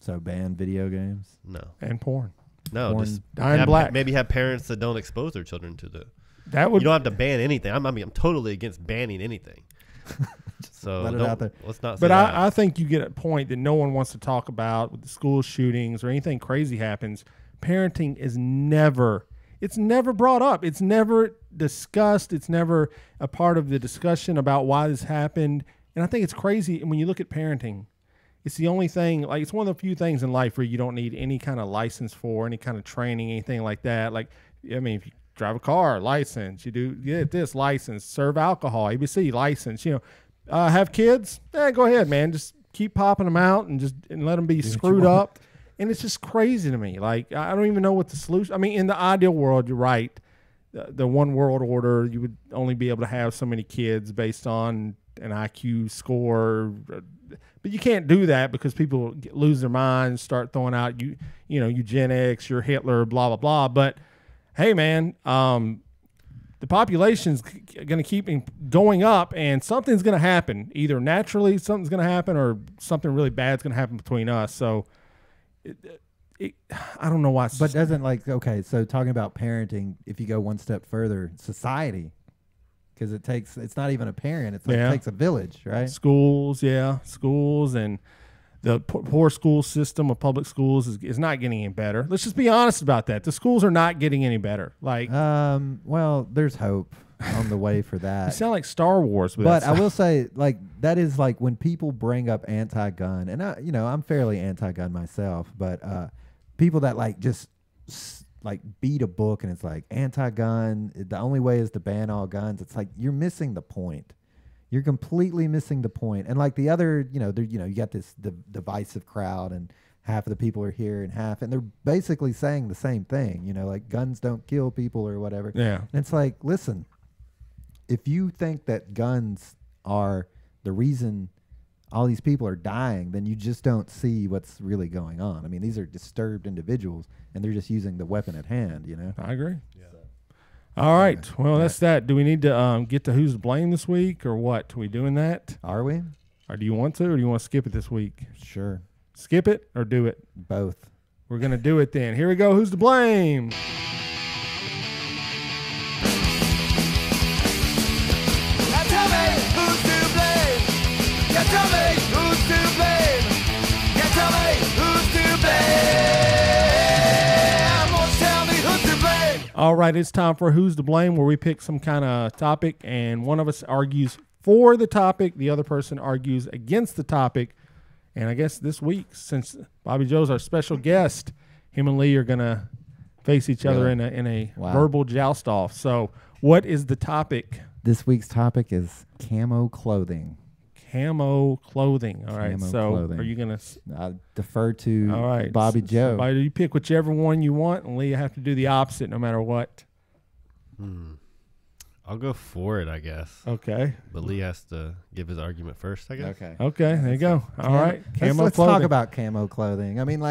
So ban video games? No. And porn. No, porn, just black. Maybe have parents that don't expose their children to the. That would. You don't have to ban anything. I'm totally against banning anything. So let it out there. Let's not. But I think you get a point that no one wants to talk about with the school shootings or anything crazy happens. Parenting is never. It's never brought up. It's never discussed. It's never a part of the discussion about why this happened. And I think it's crazy. And when you look at parenting, it's the only thing, like it's one of the few things in life where you don't need any kind of license for, any kind of training, anything like that. Like, I mean, if you drive a car, license, you get this license, serve alcohol, ABC license, have kids, go ahead, man. Just keep popping them out and let them be screwed up. And it's just crazy to me. Like, I don't even know what the solution. I mean, in the ideal world, you're right. The one world order, you would only be able to have so many kids based on an IQ score. But you can't do that because people lose their minds, start throwing out eugenics, you're Hitler, blah, blah, blah. But, hey, man, the population's going to keep going up, and something's going to happen. Either naturally something's going to happen or something really bad's going to happen between us. So I don't know why. But doesn't okay, so talking about parenting, if you go one step further, society, because it's not even a parent, it's like it takes a village, right? Schools, and the poor school system of public schools is not getting any better. Let's just be honest about that. The schools are not getting any better. Well, there's hope on the way for that. You sound like Star Wars, but I will say, that is when people bring up anti-gun, and I'm fairly anti-gun myself, but people that just beat a book and it's anti-gun, the only way is to ban all guns. It's you're missing the point. You're completely missing the point. And the other, you got this divisive crowd, and half of the people are here and they're basically saying the same thing, guns don't kill people or whatever. Yeah. And it's listen, if you think that guns are the reason all these people are dying, then you just don't see what's really going on. I mean, these are disturbed individuals, and they're just using the weapon at hand, I agree. Yeah. All right. Well, that's that. Do we need to get to who's to blame this week or what? Are we doing that? Are we? Or do you want to, or do you want to skip it this week? Sure. Skip it or do it? Both. We're going to do it then. Here we go. Who's to blame? Tell me who's to blame. Yeah, tell me who's to blame. Yeah, tell me who's to blame. Won't tell me who's to blame. All right, it's time for Who's to Blame, where we pick some kind of topic, and one of us argues for the topic, the other person argues against the topic. And I guess this week, since Bobbi Jo's our special guest, him and Lee are going to face each other in a verbal joust off. So what is the topic? This week's topic is Camo Clothing. Camo Clothing. All right. Camo so clothing. Are you going to... I defer to all right. Bobbi Jo. So you pick whichever one you want, and Lee, you have to do the opposite no matter what. I'll go for it, I guess. Okay. But Lee has to give his argument first, I guess. Okay, there you go. All right. Camo let's Clothing. talk about Camo Clothing. I mean,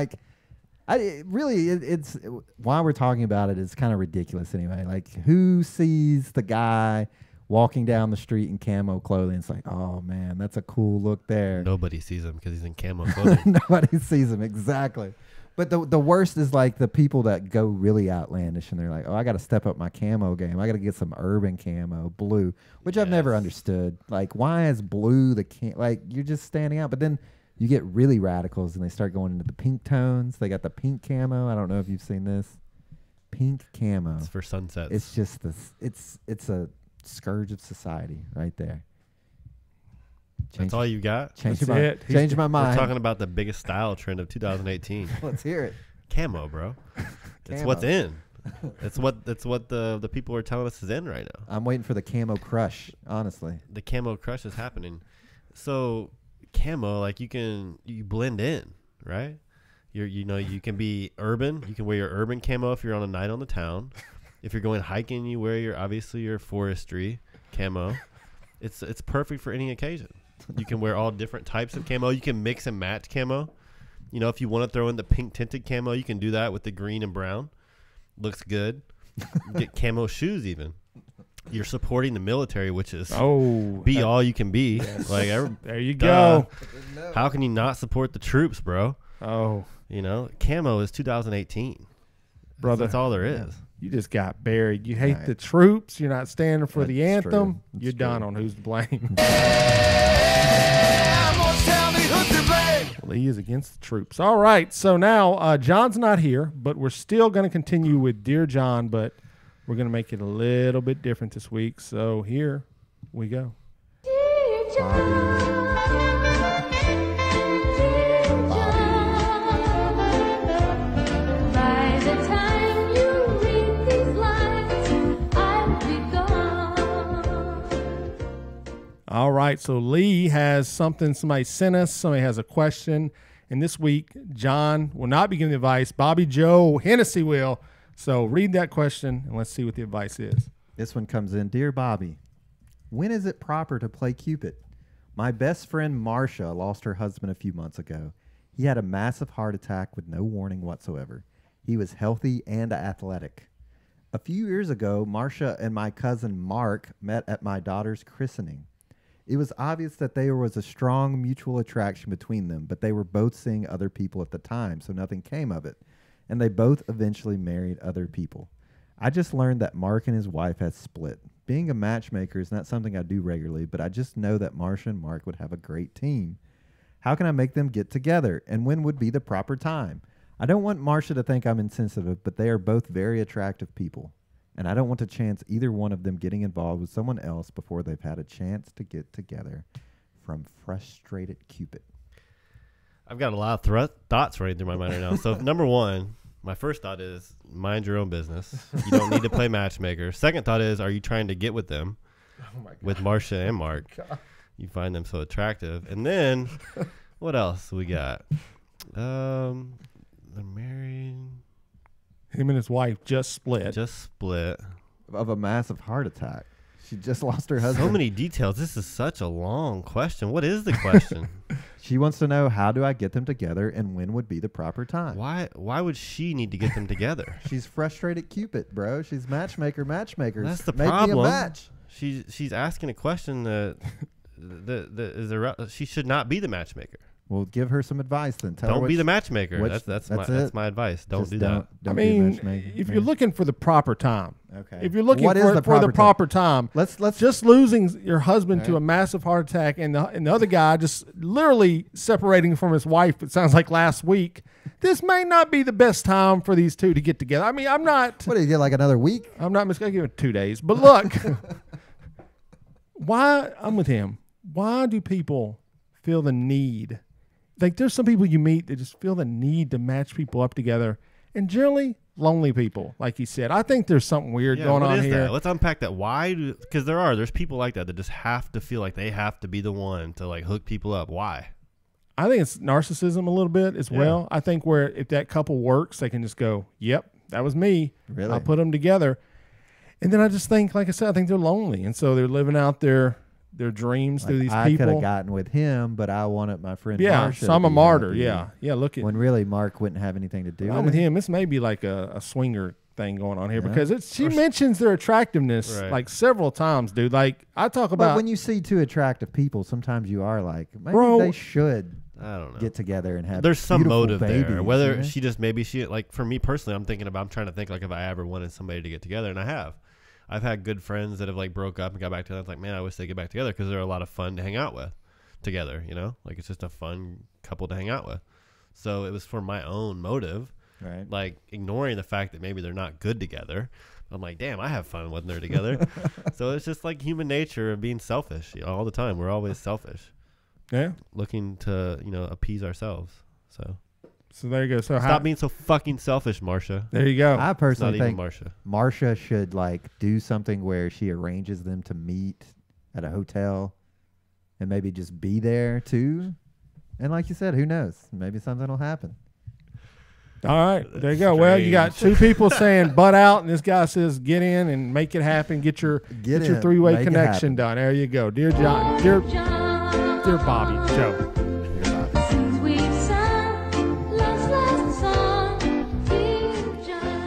it's while we're talking about it, it's kind of ridiculous anyway. Who sees the guy walking down the street in camo clothing? It's oh man, that's a cool look there. Nobody sees him because he's in camo clothing. Nobody sees him, exactly. But the worst is the people that go really outlandish, and they're I got to step up my camo game. I got to get some urban camo, blue, which I've never understood. Why is blue you're just standing out? But then you get really radicals, and they start going into the pink tones. They got the pink camo. I don't know if you've seen this. Pink camo. It's for sunsets. It's just this. It's a scourge of society right there. That's all you got? Change my mind. We're talking about the biggest style trend of 2018. Let's hear it. Camo, bro. It's what's in. It's what the people are telling us is in right now. I'm waiting for the camo crush, honestly. The camo crush is happening. So camo, you blend in, right? You can be urban. You can wear your urban camo if you're on a night on the town. If you're going hiking, you wear your forestry camo. It's perfect for any occasion. You can wear all different types of camo. You can mix and match camo. If you want to throw in the pink tinted camo, you can do that with the green and brown. Looks good. Get camo shoes even. You're supporting the military, which is be all you can be. Yes. There you go. How can you not support the troops, bro? Oh. Camo is 2018. Brother. That's all there is. You just got buried. You hate the troops. You're not standing for the anthem. You're done on Who's to Blame. Lee is against the troops. All right. So now John's not here, but we're still going to continue with Dear John, but we're going to make it a little bit different this week. So here we go. Dear John. All right, so Lee has something somebody sent us. Somebody has a question. And this week, John will not be giving advice. Bobbi Jo Hennessey will. So read that question, and let's see what the advice is. This one comes in. Dear Bobbi, when is it proper to play Cupid? My best friend Marcia lost her husband a few months ago. He had a massive heart attack with no warning whatsoever. He was healthy and athletic. A few years ago, Marcia and my cousin Mark met at my daughter's christening. It was obvious that there was a strong mutual attraction between them, but they were both seeing other people at the time, so nothing came of it. and they both eventually married other people. I just learned that Mark and his wife had split. Being a matchmaker is not something I do regularly, but I just know that Marsha and Mark would have a great team. How can I make them get together, and when would be the proper time? I don't want Marsha to think I'm insensitive, but they are both very attractive people, and I don't want to chance either one of them getting involved with someone else before they've had a chance to get together. From Frustrated Cupid. I've got a lot of thoughts running through my mind right now. So number one, my first thought is mind your own business. You don't need to play matchmaker. Second thought is, are you trying to get with them? With Marsha and Mark? You find them so attractive. And then what else we got? They're married. Him and his wife just split. Of a massive heart attack. She just lost her husband. So many details. This is such a long question. What is the question? She wants to know, how do I get them together, and when would be the proper time? Why would she need to get them together? She's Frustrated Cupid, bro. She's matchmaker. That's the Make problem. me a match. She's asking a question that she should not be the matchmaker. Well, give her some advice then. Tell her Don't be the matchmaker. That's my advice. Don't Just do that. Don't I be a mean, matchmaker. if you're looking for the proper time, Okay. if you're looking What is for the the proper proper time, Let's just losing your husband to Right. a massive heart attack, and the other guy just literally separating from his wife. It sounds like last week. This may not be the best time for these two to get together. I mean, I'm not. What do you get, like another week? I'm not going to give it 2 days. But look, why I'm with him. Why do people feel the need? Like, there's some people you meet that just feel the need to match people up together, and generally lonely people, like he said. I think there's something weird going what on is here. that? Let's unpack that. Why? Because there's people like that just have to feel like they have to be the one to like hook people up. Why? I think it's narcissism a little bit as well. I think where if that couple works, they can just go, "Yep, that was me. Really? I'll put them together." And then I just think, like I said, I think they're lonely, and so they're living out their dreams through these I could people. have gotten with him, but I wanted my friend Yeah, Marsha so I'm to a be martyr. happy. Yeah. Look at When really Mark wouldn't have anything to do I'm with with it. him. This may be like a swinger thing going on here Yeah. because she mentions their attractiveness Right. like several times, dude. Like I talk But about when you see two attractive people, sometimes you are like, maybe Bro, they should I don't know. get together and have There's some beautiful motive babies, there. Whether you know? she just like for me personally, I'm trying to think like if I ever wanted somebody to get together, and I have. I've had good friends that have like broke up and got back together. It's like, man, I wish they get back together because they're a lot of fun to hang out with together. You know, like it's just a fun couple to hang out with. So it was for my own motive, Right. like ignoring the fact that maybe they're not good together. I'm like, damn, I have fun when they're together. So it's just like human nature of being selfish all the time. We're always selfish, looking to appease ourselves. So there you go. So stop being so fucking selfish, Marsha. there you go. I Not personally even think Marsha. Marsha should like do something where she arranges them to meet at a hotel and maybe just be there too. And like you said, who knows? Maybe something will happen. All right, there you go. Well, you got two people saying butt out, and this guy says get in and make it happen. Get your in, three-way make it connection happen. done. There you go, dear John, dear Bobbi Jo.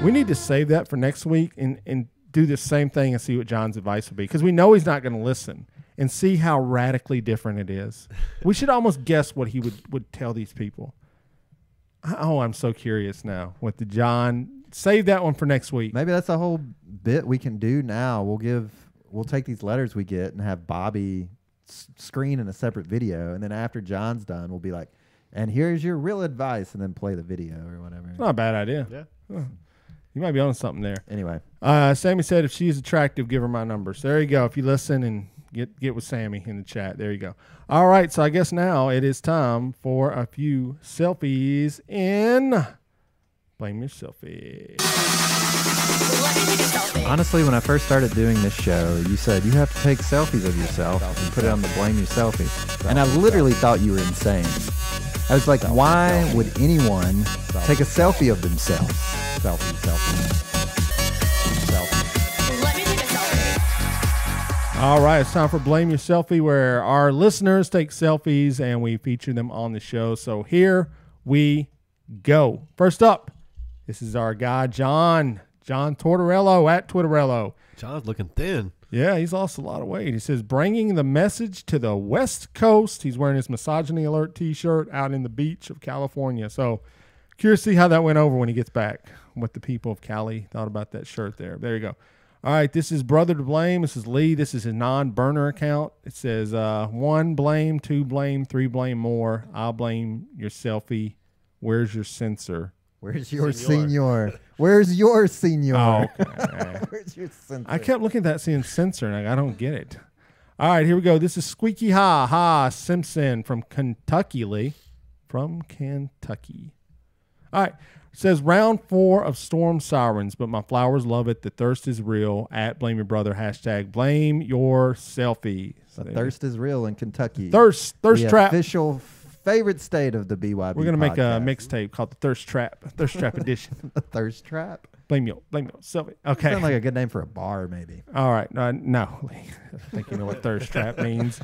We need to save that for next week and do the same thing and see what John's advice would be, because we know he's not going to listen, and see how radically different it is. We should almost guess what he would tell these people. Oh, I'm so curious now with the John. Save that one for next week. Maybe that's a whole bit we can do now. We'll take these letters we get and have Bobby screen in a separate video, and then after John's done, we'll be like, and here's your real advice, and then play the video or whatever. It's not a bad idea. Yeah. You might be on something there. Anyway, Sammy said if she's attractive, give her my number. So there you go. If you listen and get with Sammy in the chat, there you go. All right, so I guess now it is time for a few selfies in Blame Your Selfie. honestly, when I first started doing this show, you said you have to take selfies of yourself and put it on the Blame Your Selfie. And I literally thought you were insane. I was like, why would anyone take a selfie of themselves? Selfie. All right, it's time for Blame Your Selfie, where our listeners take selfies and we feature them on the show. So here we go. First up, this is our guy, John Tortorello at Twitterello. John's looking thin. Yeah, he's lost a lot of weight. He says, bringing the message to the West Coast. He's wearing his Misogyny Alert t-shirt out in the beach of California. So Curious to see how that went over when he gets back. What the people of Cali thought about that shirt there. There you go. All right, this is Brother to Blame. This is Lee. This is his non-burner account. It says 1 blame, 2 blame, 3 blame more. I'll blame your selfie. Where's your censor? Where's your senior? Where's your senior? Oh, okay. Where's your censor? I kept looking at that saying censor, and I don't get it. All right, here we go. This is Squeaky Ha Simpson from Kentucky, Lee. From Kentucky. All right. It says round 4 of Storm Sirens, but my flowers love it. The thirst is real. At Blame Your Brother. # blame your selfie. The thirst is real in Kentucky. Thirst the trap. Official favorite state of the BYB. We're gonna make a mixtape called the Thirst Trap Edition. The Thirst Trap. Blame your selfie. Okay. Sounds like a good name for a bar, maybe. All right. No, I think you know what thirst trap means.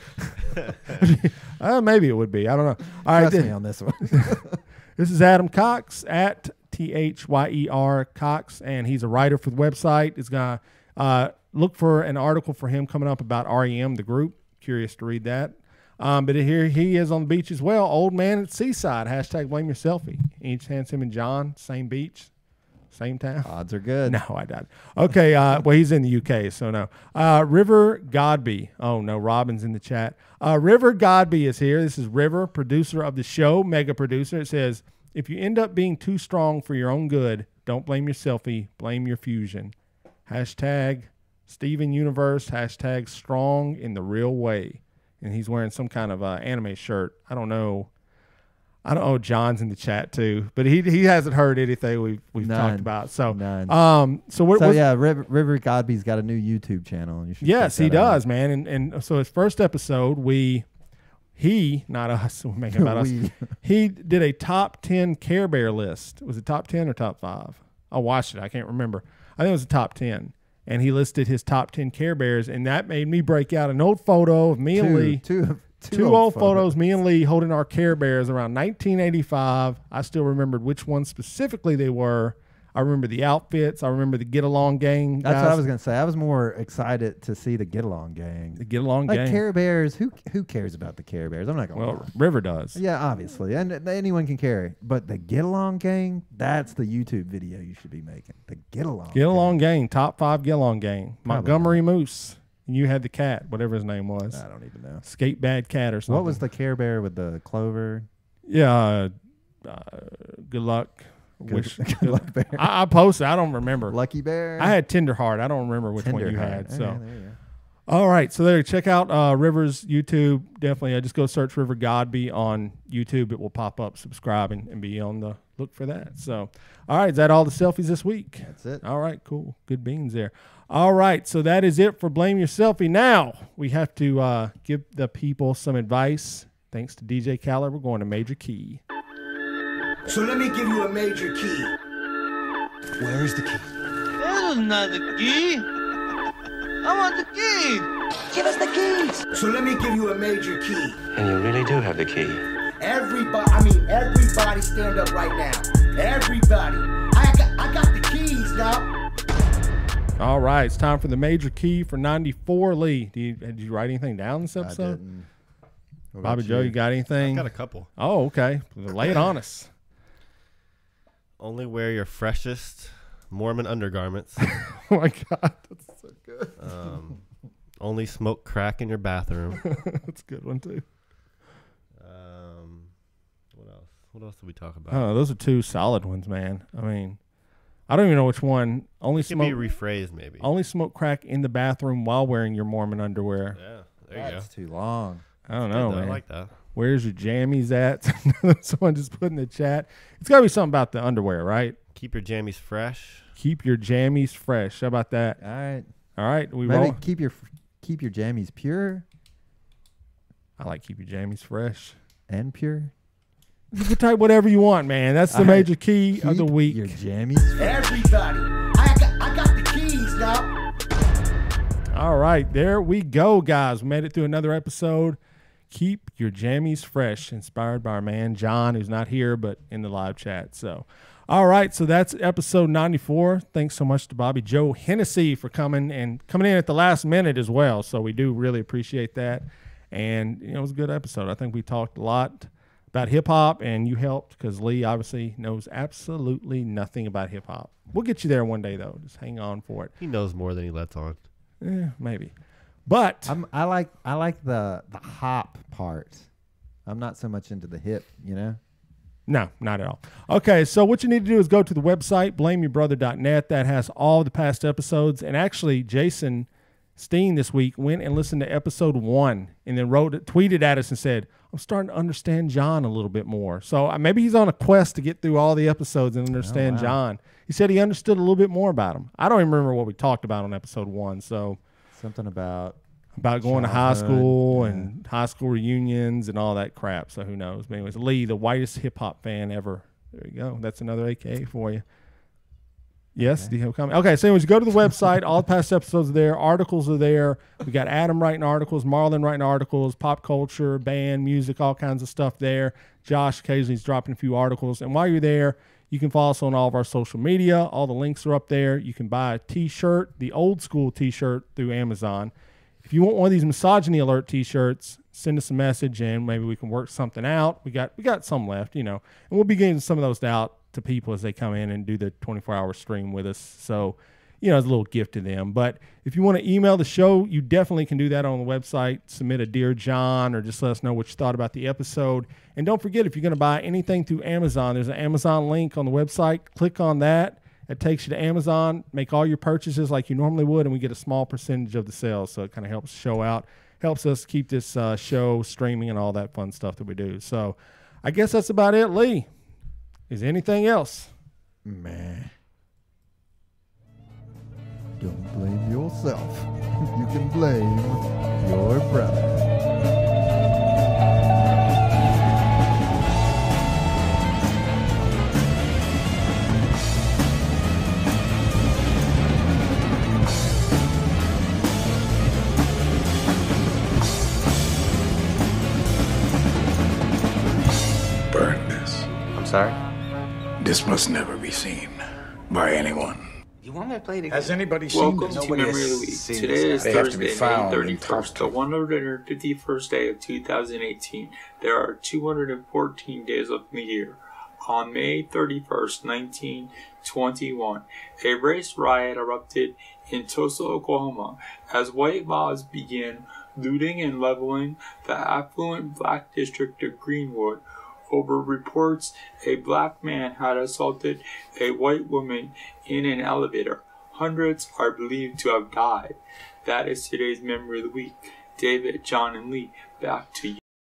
Maybe it would be. I don't know. All right. Trust me on this one. This is Adam Cox at THYER Cox, and he's a writer for the website. It's going to look for an article for him coming up about REM, the group. Curious to read that. But here he is on the beach as well. Old man at Seaside. # blame your selfie. Each hands him and John, same beach, same town. Odds are good. No, I doubt it. Okay, well, he's in the UK, so no. River Godby. Oh, no, Robin's in the chat. River Godby is here. This is River, producer of the show, mega producer. It says, if you end up being too strong for your own good, don't blame your selfie, blame your fusion. # Steven Universe, # strong in the real way. And he's wearing some kind of anime shirt. I don't know. John's in the chat too, but he hasn't heard anything we've talked about. So None. So yeah, River Godby's got a new YouTube channel. And you should yes, he check that out. does, man. And so his first episode, he, not us, we're making about us. He did a top 10 Care Bear list. Was it top 10 or top 5? I watched it. I can't remember. I think it was the top 10. And he listed his top 10 Care Bears, and that made me break out an old photo of me and Lee. Two old photos, me and Lee holding our Care Bears around 1985. I still remembered which ones specifically they were. I remember the outfits. I remember the Get Along Gang guys. That's what I was going to say. I was more excited to see the Get Along Gang. The Get Along Gang. Care Bears, who cares about the Care Bears? I'm not going to lie. River does. Yeah, obviously. And anyone can care. But the Get Along Gang, that's the YouTube video you should be making. The Get Along Gang. Top 5 Get Along Gang. Montgomery Moose. You had the cat, whatever his name was. I don't even know. Skate Bad Cat or something. What was the Care Bear with the clover? Yeah. Good luck. Good luck bear. I posted. I don't remember. Lucky Bear. I had Tender Heart. I don't remember which one you Heart. had. So, there you go. all right. So there, check out River's YouTube. Definitely, just go search River Godby on YouTube. It will pop up. Subscribe and be on the look for that. So, all right. Is that all the selfies this week? That's it. All right. Cool. Good beans there. All right. So that is it for Blame Your Selfie. Now we have to give the people some advice. Thanks to DJ Khaled, we're going to Major Key. So let me give you a major key. Where is the key? That is not the key. I want the key. Give us the keys. So let me give you a major key. And you really do have the key. Everybody stand up right now. Everybody. I got the keys now. All right, it's time for the Major Key for 94. Lee, did you write anything down this episode? I didn't. Bobbi Jo, you got anything? I got a couple. Oh, okay. Lay it on us. Only wear your freshest Mormon undergarments. Oh my God, that's so good. Only smoke crack in your bathroom. That's a good one too. What else? What else did we talk about? Oh, those are 2 solid ones, man. I mean, I don't even know which one. Only It can smoke. be rephrased, maybe. Only smoke crack in the bathroom while wearing your Mormon underwear. Yeah, there you go. That's too long. I don't know, man. I like that. Where's your jammies at? Someone just put in the chat. It's got to be something about the underwear, right? Keep your jammies fresh. Keep your jammies fresh. How about that? All right. All right. We Maybe roll. keep your jammies pure I like keep your jammies fresh. and pure. You can type whatever you want, man. That's the All right. Major Key of the Keep week. your jammies fresh. Everybody. I got the keys now. All right. There we go, guys. We made it through another episode. Keep your jammies fresh. Inspired by our man, John, who's not here, but in the live chat. So, all right. So that's episode 94. Thanks so much to Bobbi Jo Hennessey for coming in at the last minute as well. So we do really appreciate that. And, it was a good episode. I think we talked a lot about hip hop, and you helped because Lee obviously knows absolutely nothing about hip hop. We'll get you there one day though. Just hang on for it. He knows more than he lets on. Maybe, but I like the hop part. I'm not so much into the hip, you know. No, not at all. Okay, so what you need to do is go to the website, blameyourbrother.net. That has all the past episodes. And actually, Jason Steen this week went and listened to episode 1 and then tweeted at us and said, I'm starting to understand John a little bit more. So maybe he's on a quest to get through all the episodes and understand John. He said he understood a little bit more about him. I don't even remember what we talked about on episode 1. So something about going to high school and high school reunions and all that crap. So who knows? But anyways, Lee, the whitest hip hop fan ever. There you go. That's another AKA for you. Yes, do you have a comment? Okay, so anyways, go to the website. All the past episodes are there. Articles are there. We got Adam writing articles, Marlon writing articles, pop culture, band, music, all kinds of stuff there. Josh occasionally is dropping a few articles. And while you're there, you can follow us on all of our social media. All the links are up there. You can buy a T-shirt, the old school T-shirt through Amazon. If you want one of these misogyny alert T-shirts, send us a message and maybe we can work something out. We got some left, and we'll be getting some of those out to people as they come in and do the 24-hour stream with us. So, as a little gift to them. But if you want to email the show, you definitely can do that on the website. Submit a Dear John or just let us know what you thought about the episode. And don't forget, if you're going to buy anything through Amazon, there's an Amazon link on the website. Click on that. It takes you to Amazon. Make all your purchases like you normally would, and we get a small percentage of the sales. So it kind of helps the show out. Helps us keep this show streaming and all that fun stuff that we do. So I guess that's about it. Lee, is there anything else? Man. Don't blame yourself. You can blame your brother. Burn this. I'm sorry? This must never be seen by anyone. You want me to play it again? Has anybody seen Welcome this? to Memory of the Week. Today is They have to be Thursday, found May and 31st, the 151st day of 2018. There are 214 days left in the year. On May 31st, 1921, a race riot erupted in Tulsa, Oklahoma, as white mobs began looting and leveling the affluent black district of Greenwood over reports a black man had assaulted a white woman in an elevator. Hundreds are believed to have died. That is today's Memory of the Week. David, John, and Lee, back to you.